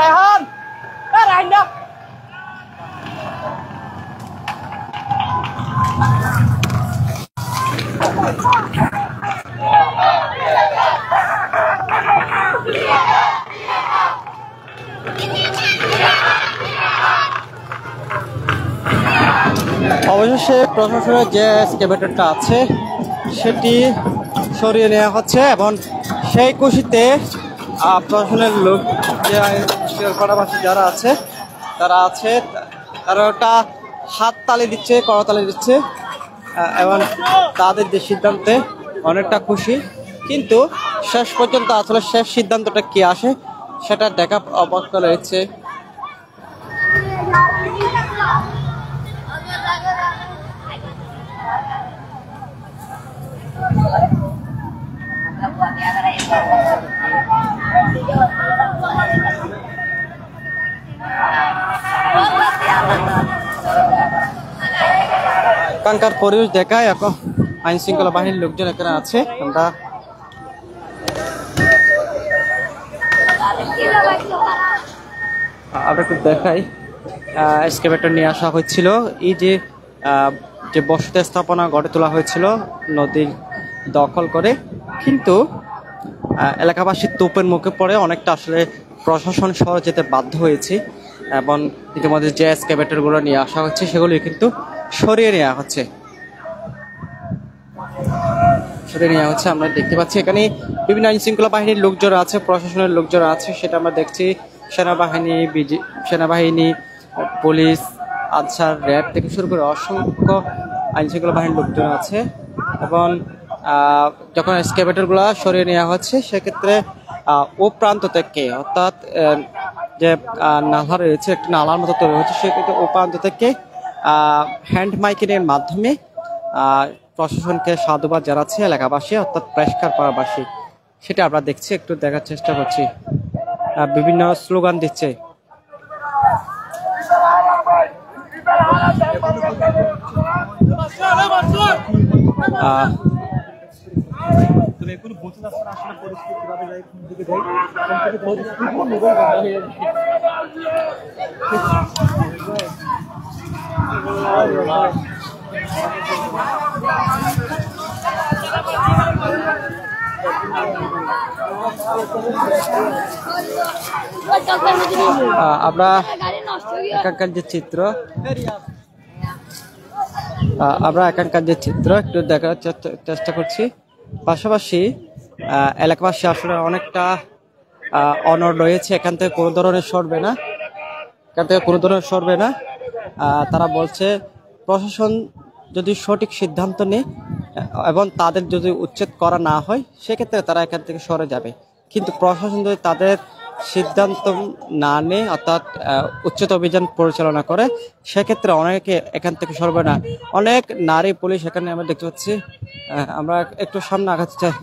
Raihan! Raihan dah! অবশেষে প্রশাসনের যে এক্সকেভেটরটা আছে সেটি সরিয়ে নেওয়া হচ্ছে এবং সেই খুশিতে প্রশাসনের লোক যে পাড়াবাসী যারা আছে তারা ওটা হাততালি দিচ্ছে, করতালি দিচ্ছে এবং তাদের যে সিদ্ধান্তে অনেকটা খুশি। কিন্তু শেষ পর্যন্ত আসলে শেষ সিদ্ধান্তটা কি আসে সেটা দেখা অবস্থা রয়েছে। এখানকার পরিবেশ দেখায়, এখন আইন শৃঙ্খলা বাহিনীর লোকজন এখানে আছে। আমরা আপনাকে দেখাই, এক্সকেভেটর নিয়ে আসা হয়েছিল। এই যে বসতি স্থাপনা গড়ে তোলা হয়েছিল নদীর দখল করে, কিন্তু এলাকাবাসীর তোপের মুখে পড়ে অনেকটা আসলে প্রশাসন শহরে যেতে বাধ্য হয়েছে এবং ইতিমধ্যে যে এক্সকেভেটরগুলো নিয়ে আসা হচ্ছে সেগুলি কিন্তু সরিয়ে নেওয়া হচ্ছে। আমরা দেখতে পাচ্ছি এখানে বিভিন্ন আইন শৃঙ্খলা বাহিনীর লোকজন আছে, প্রশাসনের লোকজন আছে, সেটা আমরা দেখছি। সেনাবাহিনী, পুলিশ, আনসার, র্যাব থেকে শুরু করে অসংখ্য আইনশৃঙ্খলা বাহিনীর লোকজন আছে এবং যখন এক্সকেভেটরগুলো সরিয়ে নেওয়া হচ্ছে সেক্ষেত্রে ও প্রান্ত থেকে অর্থাৎ যে নালা রয়েছে একটি নালার মতো তৈরি হচ্ছে সেক্ষেত্রে ও প্রান্ত থেকে হ্যান্ড মাইকিংয়ের মাধ্যমে প্রশাসনকে সাধুবাদ জানাচ্ছে এলাকাবাসী অর্থাৎ প্রেসকার পাড়াবাসী। সেটা আমরা দেখছি, একটু দেখার চেষ্টা করছি। বিভিন্ন স্লোগান দিচ্ছে। আমরা এখানকার যে চিত্র একটু দেখার চেষ্টা করছি। পাশাপাশি এলাকাবাসী আসলে অনেকটা অনড় রয়েছে, এখান থেকে কোনো ধরনের সরবে না। তারা বলছে প্রশাসন যদি সঠিক সিদ্ধান্ত নেয় এবং তাদের যদি উচ্ছেদ করা না হয় সেক্ষেত্রে তারা এখান থেকে সরে যাবে, কিন্তু প্রশাসন যদি তাদের সিদ্ধান্ত না নেয় অর্থাৎ উচ্ছেদ অভিযান পরিচালনা করে সেক্ষেত্রে অনেকে এখান থেকে সরবে না। অনেক নারী পুলিশ এখানে আমরা দেখতে পাচ্ছি। আমরা একটু সামনে আগাতে চাই।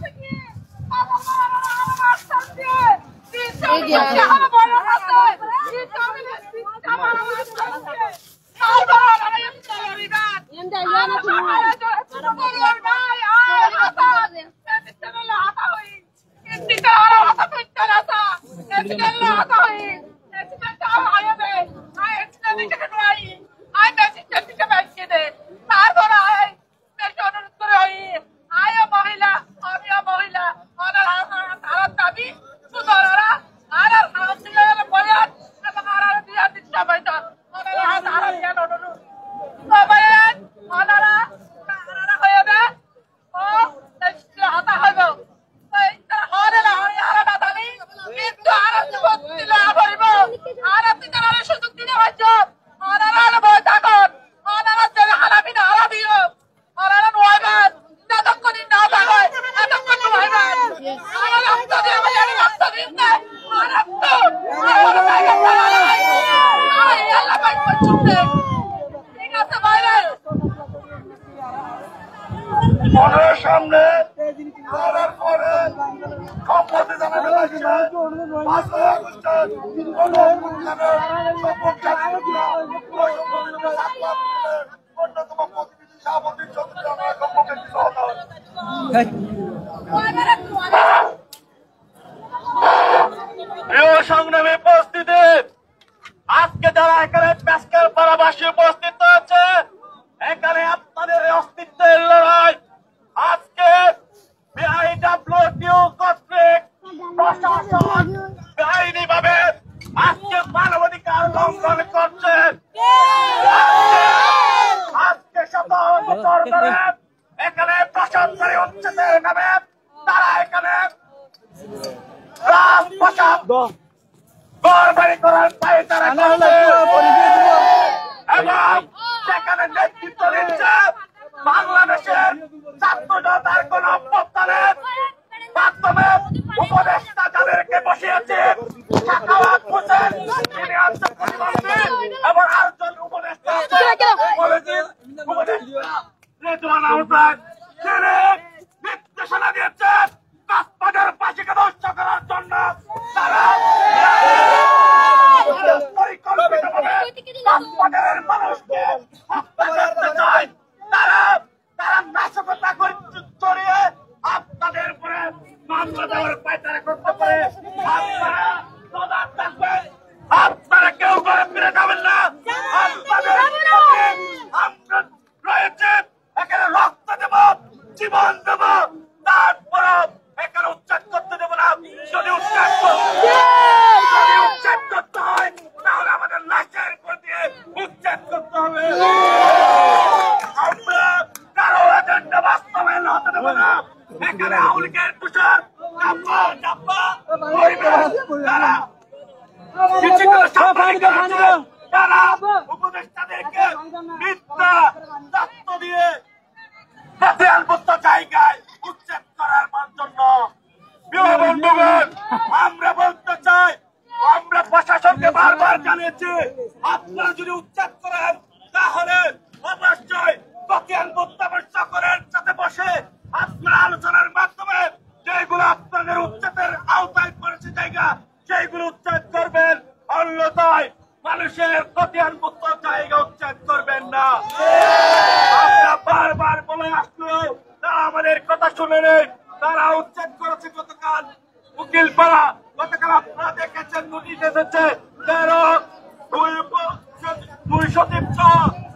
সামনে সম্পত্তি জানানো লাগছে। 5 আগস্টের অন্যতম প্রতিনিধি সভাপতি সংগ্রামী উপস্থিতি, আজকে যারা এখানে প্রেসকার পাড়াবাসী উপস্থিত হয়েছে, এখানে আপনাদের অস্তিত্বের লড়াই। আজকে বিআইডব্লিউটিউ কর্তৃক প্রশাসন বেআইনি ভাবে আজকে মানবাধিকার লঙ্ঘন করছে। আজকে শত বছর ধরে এখানে প্রশাসন উচ্ছেদের নামে তারা এখানে রাজপ্রাসাদ ঘরবাড়ি করার পায়ে তারা এবং সেখানে নেতৃত্ব দিচ্ছে বাংলাদেশের ছাত্র জনতার কোন অভ্যুত্থানের মাধ্যমে উপদেষ্টা যাদেরকে বসিয়েছে সাখাওয়াত হোসেন তিনি আছেন প্রতিমন্ত্রী এবং আরেকজন উপদেষ্টা কলেজের উপদেষ্টা রেজওয়ান আহমেদ তিনি নির্দেশনা দিয়েছেন কাজপাটের ফাঁসিকে ধ্বংস করার জন্য। তারা পরিকল্পিতভাবে কাজপাটের মানুষকে হত্যা করতে চায়। তারা নাশকতা জড়িয়ে আপনাদের উপরে মামলা দেওয়ার পায়তারা করতে পারে। আপনারা সজাগ থাকবেন, আপনারা কেউ ঘরে ফিরে যাবেন না। আপনাদের আমরা রয়েছে এখানে রক্ত দেব, জীবন দেব, তারপর এখানে উচ্ছেদ করতে দেব না। যদি উচ্ছেদ করতে হয় তাহলে আমাদের লাশের উপর দিয়ে উচ্ছেদ করতে হবে। আমরা কারো এজেন্ডা বাস্তবায়ন হতে দেব না। এখানে আওয়ামীলীগের তুষার তারা উপদেষ্টাদেরকে মিথ্যা তথ্য দিয়ে প্রতিষ্ঠানবদ্ধ জায়গায় উচ্ছেদ করার জন্য। প্রিয় বন্ধুগণ, আমরা বলতে চাই, আমরা প্রশাসনকে বারবার জানিয়েছি, আপনারা যদি উচ্ছেদ করেন তাহলে অবশ্যই বকেয়ান সকলের সাথে বসে আপনারা আলোচনার মাধ্যমে যেগুলো আপনাদের উচ্ছেদের আওতায় পড়েছে জায়গা সেইগুলো উচ্ছেদ করবেন, অন্যথায় মানুষের বকেয়ানভুক্ত জায়গা উচ্ছেদ করবেন না। আমরা বারবার বলে আসলেও তারা আমাদের কথা শুনে নেই। তারা উচ্ছেদ করেছে গতকাল উকিলপাড়া, গতকাল আপনারা দেখেছেন নোটিশ এসেছে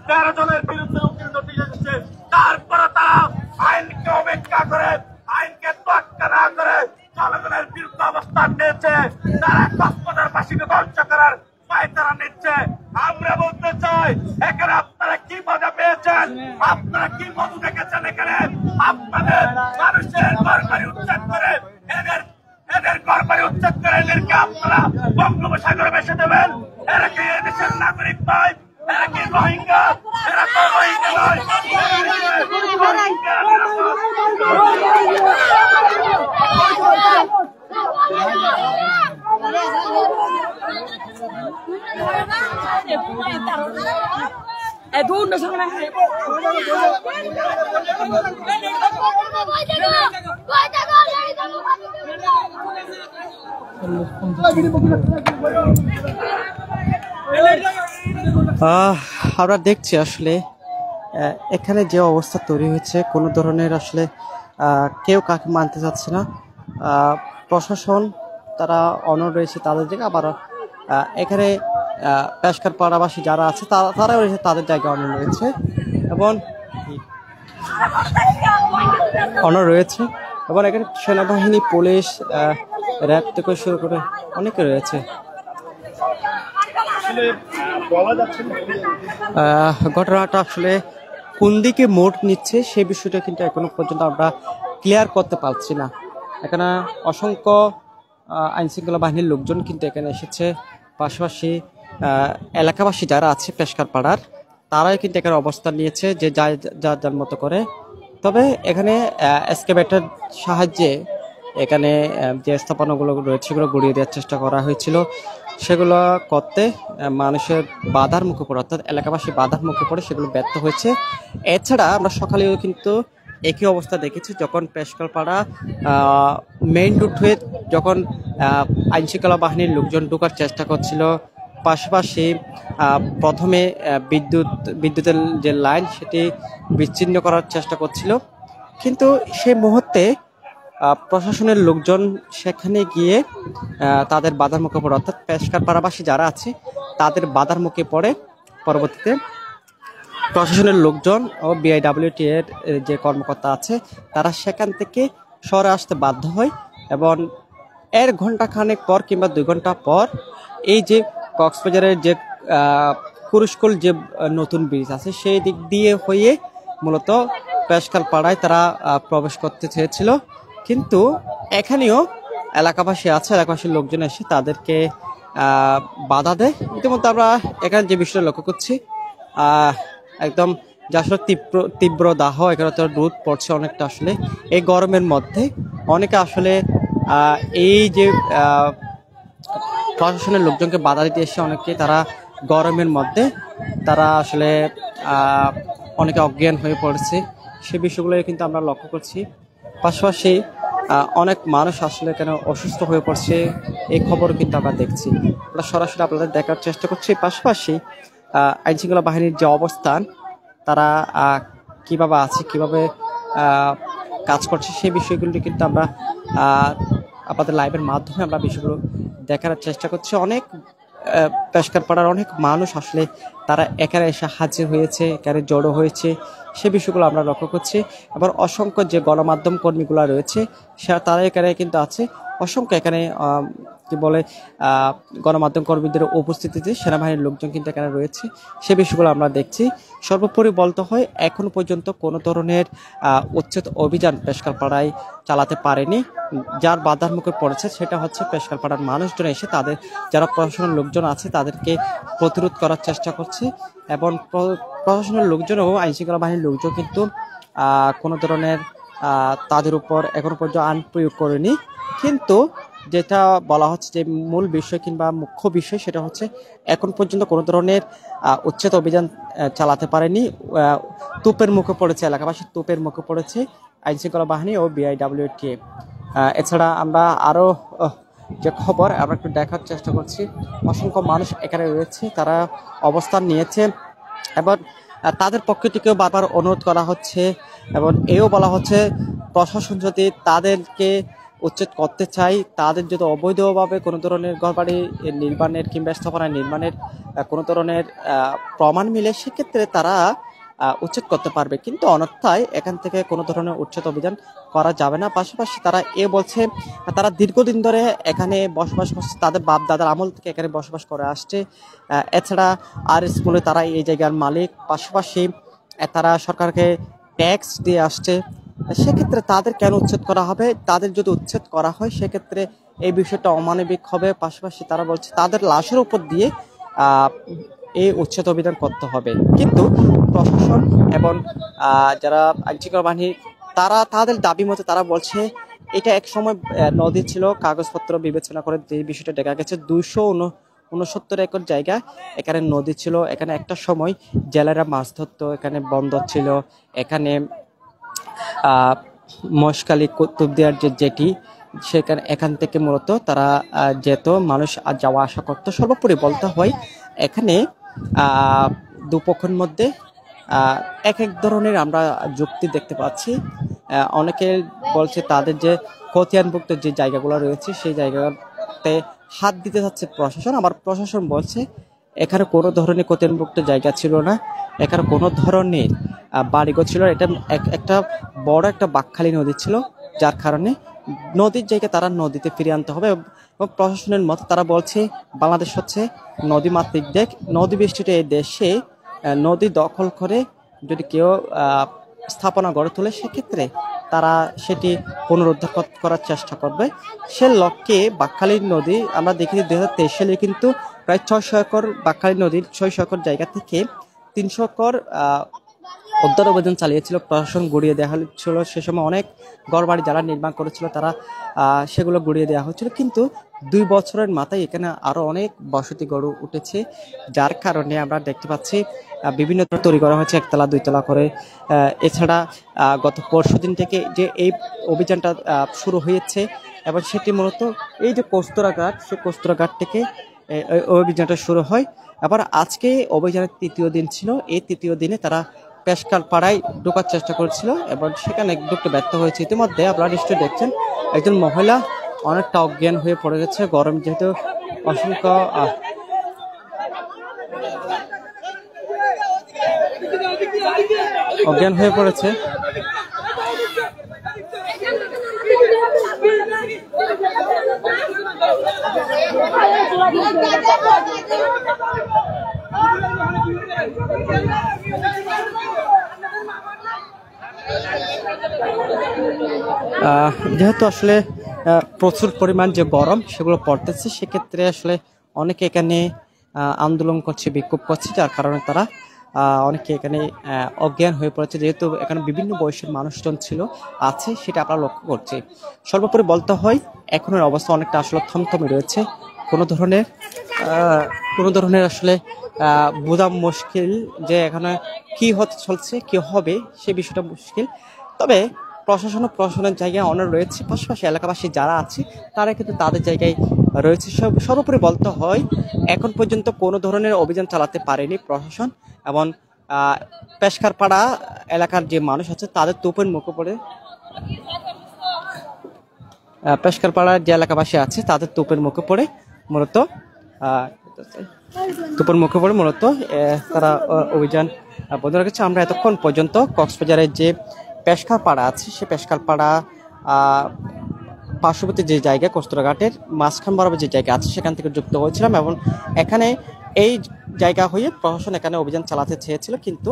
13 জনের বিরুদ্ধে উকিল নোটিশ এসেছে। তারপরে তারা আইনকে অপেক্ষা করে, আইনকে তোয়াক্কা না করে জনগণের বিরুদ্ধে অবস্থান নিয়েছে। তারা কক্সবাজারবাসীকে ধ্বংস করার পায়তারা নিচ্ছে। আমরা বলতে চাই, এখানে আপনারা কি মজা পেয়েছেন, আপনারা কি মধু দেখেছেন? এখানে আপনাদের মানুষের ঘরবাড়ি উচ্ছেদ করে, এদের ঘরবাড়ি উচ্ছেদ করে এদেরকে আপনারা বঙ্গোপসাগরে ভেসে দেবেন। এরা কি এদেশের নাগরিক নয়? এরা কি রোহিঙ্গা? এরা তো রোহিঙ্গা নয়। আমরা দেখছি আসলে এখানে যে অবস্থা তৈরি হয়েছে, কোনো ধরনের আসলে কেউ কাকে মানতে চাচ্ছে না। প্রশাসন তারা অনড় রয়েছে তাদের জায়গা, আবার এখানে পেশকার পাড়াবাসী যারা আছে তারাও রয়েছে তাদের জায়গায় অনড় রয়েছে এবং অনড় রয়েছে এবং এখানে সেনাবাহিনী, পুলিশ, র্যাব থেকে শুরু করে অনেকে রয়েছে। ঘটনাটা আসলে কোন দিকে মোড় নিচ্ছে সেই বিষয়টা কিন্তু এখনো পর্যন্ত আমরা ক্লিয়ার করতে পারছি না। এখানে অসংখ্য আইনশৃঙ্খলা বাহিনীর লোকজন কিন্তু এখানে এসেছে, পাশাপাশি এলাকাবাসী যারা আছে পেশকার পাড়ার তারাই কিন্তু এখানে অবস্থান নিয়েছে যে যার মতো করে। তবে এখানে এক্সকাভেটর সাহায্যে এখানে যে স্থাপনাগুলো রয়েছে সেগুলো গড়িয়ে দেওয়ার চেষ্টা করা হয়েছিল। সেগুলো করতে মানুষের বাধার মুখে পড়ে, অর্থাৎ এলাকাবাসী বাধার মুখে পড়ে সেগুলো ব্যর্থ হয়েছে। এছাড়া আমরা সকালেও কিন্তু একই অবস্থা দেখেছি, যখন পেশকারপাড়া মেইন রুট হয়ে যখন আইনশৃঙ্খলা বাহিনীর লোকজন ঢোকার চেষ্টা করছিল, পাশাপাশি প্রথমে বিদ্যুতের যে লাইন সেটি বিচ্ছিন্ন করার চেষ্টা করছিল, কিন্তু সেই মুহূর্তে প্রশাসনের লোকজন সেখানে গিয়ে তাদের বাধার মুখে পড়ে, অর্থাৎ পেশকার পাড়াবাসী যারা আছে তাদের বাধার মুখে পড়ে। পরবর্তীতে প্রশাসনের লোকজন ও বিআইডব্লিউটি এর যে কর্মকর্তা আছে তারা সেখান থেকে সরে আসতে বাধ্য হয় এবং এর ঘন্টাখানেক পর কিংবা 2 ঘন্টা পর এই যে কক্সবাজারের যে কুরুশকুল যে নতুন ব্রিজ আছে সেই দিক দিয়ে হয়ে মূলত পেশকার পাড়ায় তারা প্রবেশ করতে চেয়েছিল, কিন্তু এখানেও এলাকাবাসী আছে, এলাকাবাসীর লোকজন এসে তাদেরকে বাধা দেয়। ইতিমধ্যে আমরা এখানে যে বিষয়টা লক্ষ্য করছি, একদম যে আসলে তীব্র দাহ, এখানে তো রোদ পড়ছে অনেকটা। আসলে এই গরমের মধ্যে অনেকে আসলে এই যে প্রশাসনের লোকজনকে বাধা দিতে এসে অনেকে তারা গরমের মধ্যে তারা আসলে অনেকে অজ্ঞান হয়ে পড়েছে, সে বিষয়গুলো কিন্তু আমরা লক্ষ্য করছি। পাশাপাশি অনেক মানুষ আসলে এখানে অসুস্থ হয়ে পড়ছে, এই খবর কিন্তু আমরা দেখছি, আমরা সরাসরি আপনাদের দেখার চেষ্টা করছি। পাশাপাশি আইনশৃঙ্খলা বাহিনীর যে অবস্থান, তারা কিভাবে আছে, কিভাবে কাজ করছে সেই বিষয়গুলি কিন্তু আমরা আপনাদের লাইভের মাধ্যমে আমরা বিষয়গুলো দেখার চেষ্টা করছি। অনেক পেশকার পাড়ার অনেক মানুষ আসলে তারা এখানে এসে হাজির হয়েছে, এখানে জড়ো হয়েছে, সে বিষয়গুলো আমরা লক্ষ্য করছি। আবার অসংখ্য যে গণমাধ্যম কর্মীগুলো রয়েছে তারা এখানে কিন্তু আছে, অসংখ্য এখানে কি বলে গণমাধ্যম কর্মীদের উপস্থিতিতে সেনাবাহিনীর লোকজন কিন্তু এখানে রয়েছে, সে বিষয়গুলো আমরা দেখছি। সর্বোপরি বলতে হয় এখনো পর্যন্ত কোনো ধরনের উচ্ছেদ অভিযান পেশকার পাড়ায় চালাতে পারেনি। যার বাধার মুখে পড়েছে সেটা হচ্ছে পেশকার পাড়ার মানুষজন এসে তাদের যারা প্রশাসনের লোকজন আছে তাদেরকে প্রতিরোধ করার চেষ্টা করছে এবং প্রশাসনের লোকজনও আইনশৃঙ্খলা বাহিনীর লোকজন কিন্তু কোনো ধরনের তাদের উপর এখনো পর্যন্ত আইন প্রয়োগ করেনি। কিন্তু যেটা বলা হচ্ছে যে মূল বিষয় কিংবা মুখ্য বিষয় সেটা হচ্ছে এখন পর্যন্ত কোনো ধরনের উচ্ছেদ অভিযান চালাতে পারেনি। তোপের মুখে পড়েছে, এলাকাবাসী তোপের মুখে পড়েছে আইনশৃঙ্খলা বাহিনী ও বিআইডব্লিউটিএ। এছাড়া আমরা আরও যে খবর আমরা একটু দেখার চেষ্টা করছি, অসংখ্য মানুষ এখানে রয়েছে, তারা অবস্থান নিয়েছে এবং তাদের পক্ষ থেকেও বারবার অনুরোধ করা হচ্ছে এবং এও বলা হচ্ছে প্রশাসন যদি তাদেরকে উচ্ছেদ করতে চাই, তাদের যদি অবৈধভাবে কোনো ধরনের ঘরবাড়ি নির্মাণের কিংবা স্থাপনা নির্মাণের কোনো ধরনের প্রমাণ মিলে সেক্ষেত্রে তারা উচ্ছেদ করতে পারবে, কিন্তু অন্যথায় এখান থেকে কোনো ধরনের উচ্ছেদ অভিযান করা যাবে না। পাশাপাশি তারা বলছে তারা দীর্ঘদিন ধরে এখানে বসবাস করছে, তাদের বাপ দাদার আমল থেকে এখানে বসবাস করে আসছে। এছাড়া আর স্কুলে তারা এই জায়গার মালিক, পাশাপাশি তারা সরকারকে ট্যাক্স দিয়ে আসছে। সেক্ষেত্রে তাদের কেন উচ্ছেদ করা হবে? তাদের যদি উচ্ছেদ করা হয় সেক্ষেত্রে এই বিষয়টা অমানবিক হবে। পাশাপাশি তারা বলছে তাদের লাশের উপর দিয়ে এই উচ্ছেদ অভিযান করতে হবে। কিন্তু প্রশাসন এবং যারা আইনশৃঙ্খলা বাহিনী তারা তাদের দাবি মতো তারা বলছে এটা এক সময় নদী ছিল, কাগজপত্র বিবেচনা করে যে বিষয়টা দেখা গেছে 269 একর জায়গা এখানে নদী ছিল। এখানে একটা সময় জেলেরা মাছ ধরতো, এখানে বন্দর ছিল, এখানে মহেশখালী কুতুবদিয়ার যে জেটি সেখানে এখান থেকে মূলত তারা যেত, মানুষ যাওয়া আসা করতো। সর্বোপরি বলতে হয় এখানে দুপক্ষের মধ্যে এক এক ধরনের আমরা যুক্তি দেখতে পাচ্ছি। অনেকে বলছে তাদের যে খতিয়ানভুক্ত যে জায়গাগুলো রয়েছে সেই জায়গাতে হাত দিতে যাচ্ছে প্রশাসন, আবার প্রশাসন বলছে এখানে কোনো ধরনের খতিয়ানভুক্ত জায়গা ছিল না, এখানে কোনো ধরনের বাড়িঘর ছিল, এটা একটা বড় একটা বাকখালী নদী ছিল, যার কারণে নদীর জায়গা তারা নদীতে ফিরিয়ে আনতে হবে। এবং প্রশাসনের মতে তারা বলছে বাংলাদেশ হচ্ছে নদীমাতৃক দেশ, নদী বেষ্টিত এই দেশে নদী দখল করে যদি কেউ স্থাপনা গড়ে তোলে সেক্ষেত্রে তারা সেটি পুনরুদ্ধার করার চেষ্টা করবে। সে লক্ষ্যে বাকখালী নদী আমরা দেখেছি 2023 সালে কিন্তু প্রায় 600 একর বাকখালী নদীর 600 একর জায়গা থেকে 300 একর উদ্ধার অভিযান চালিয়েছিল প্রশাসন, গুড়িয়ে দেওয়া হচ্ছিল। সে সময় অনেক ঘরবাড়ি যারা নির্মাণ করেছিল তারা সেগুলো গুড়িয়ে দেওয়া হচ্ছিল, কিন্তু 2 বছরের মাথায় এখানে আরো অনেক বসতি গড়ে উঠেছে, যার কারণে আমরা দেখতে পাচ্ছি বিভিন্ন তৈরি করা হয়েছে একতলা দুইতলা করে। এছাড়া গত পরশুদিন থেকে যে এই অভিযানটা শুরু হয়েছে এবং সেটি মূলত এই যে কস্তুরাঘাট, সেই কস্তুরাঘাট থেকে অভিযানটা শুরু হয়। আবার আজকে অভিযানের 3য় দিন ছিল, এই 3য় দিনে তারা পেশকার পাড়ায় ঢোকার চেষ্টা করছিল এবং সেখানে ঢুকতে ব্যর্থ হয়েছে। ইতিমধ্যে আপনারা নিশ্চয়ই দেখছেন একজন মহিলা অনেকটা অজ্ঞান হয়ে পড়ে গেছে, গরম যেহেতু অসংখ্য অজ্ঞান হয়ে পড়েছে। যেহেতু আসলে প্রচুর পরিমাণ যে গরম সেগুলো পড়তেছে, সেক্ষেত্রে আসলে অনেকে এখানে আন্দোলন করছে, বিক্ষোভ করছে, যার কারণে তারা অনেকে এখানে অজ্ঞান হয়ে পড়েছে। যেহেতু এখানে বিভিন্ন বয়সের মানুষজন আছে সেটা আমরা লক্ষ্য করছি। সর্বোপরি বলতে হয় এখনের অবস্থা অনেকটা আসলে থমথমে রয়েছে, কোনো ধরনের আসলে বোঝা মুশকিল যে এখানে কি হতে চলছে, কি হবে সে বিষয়টা মুশকিল। তবে প্রশাসনের জায়গায় অনেক রয়েছে, পাশাপাশি এলাকাবাসী যারা আছে তারা কিন্তু তাদের জায়গায় রয়েছে। সর্বোপরি বলতে হয় এখন পর্যন্ত কোনো ধরনের অভিযান চালাতে পারেনি প্রশাসন এবং পেশকারপাড়া এলাকার যে মানুষ আছে তাদের তোপের মুখে পড়ে, পেশকারপাড়ার যে এলাকাবাসী আছে তাদের তোপের মুখে পড়ে মূলত তারা অভিযান বন্ধ রেখেছে। আমরা এতক্ষণ পর্যন্ত কক্সবাজারের যে পেশকারপাড়া আছে সে পেশকারপাড়া পার্শ্ববর্তী যে জায়গা কস্তুরাঘাটের মাঝখান বরাবর যে জায়গা আছে সেখান থেকে যুক্ত হয়েছিলাম এবং এখানে এই জায়গা হয়ে প্রশাসন এখানে অভিযান চালাতে চেয়েছিল, কিন্তু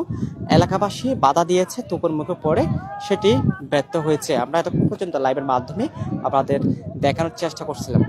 এলাকাবাসী বাধা দিয়েছে, তোপের মুখে পড়ে সেটি ব্যর্থ হয়েছে। আমরা এতক্ষণ পর্যন্ত লাইভের মাধ্যমে আপনাদের দেখানোর চেষ্টা করছিলাম।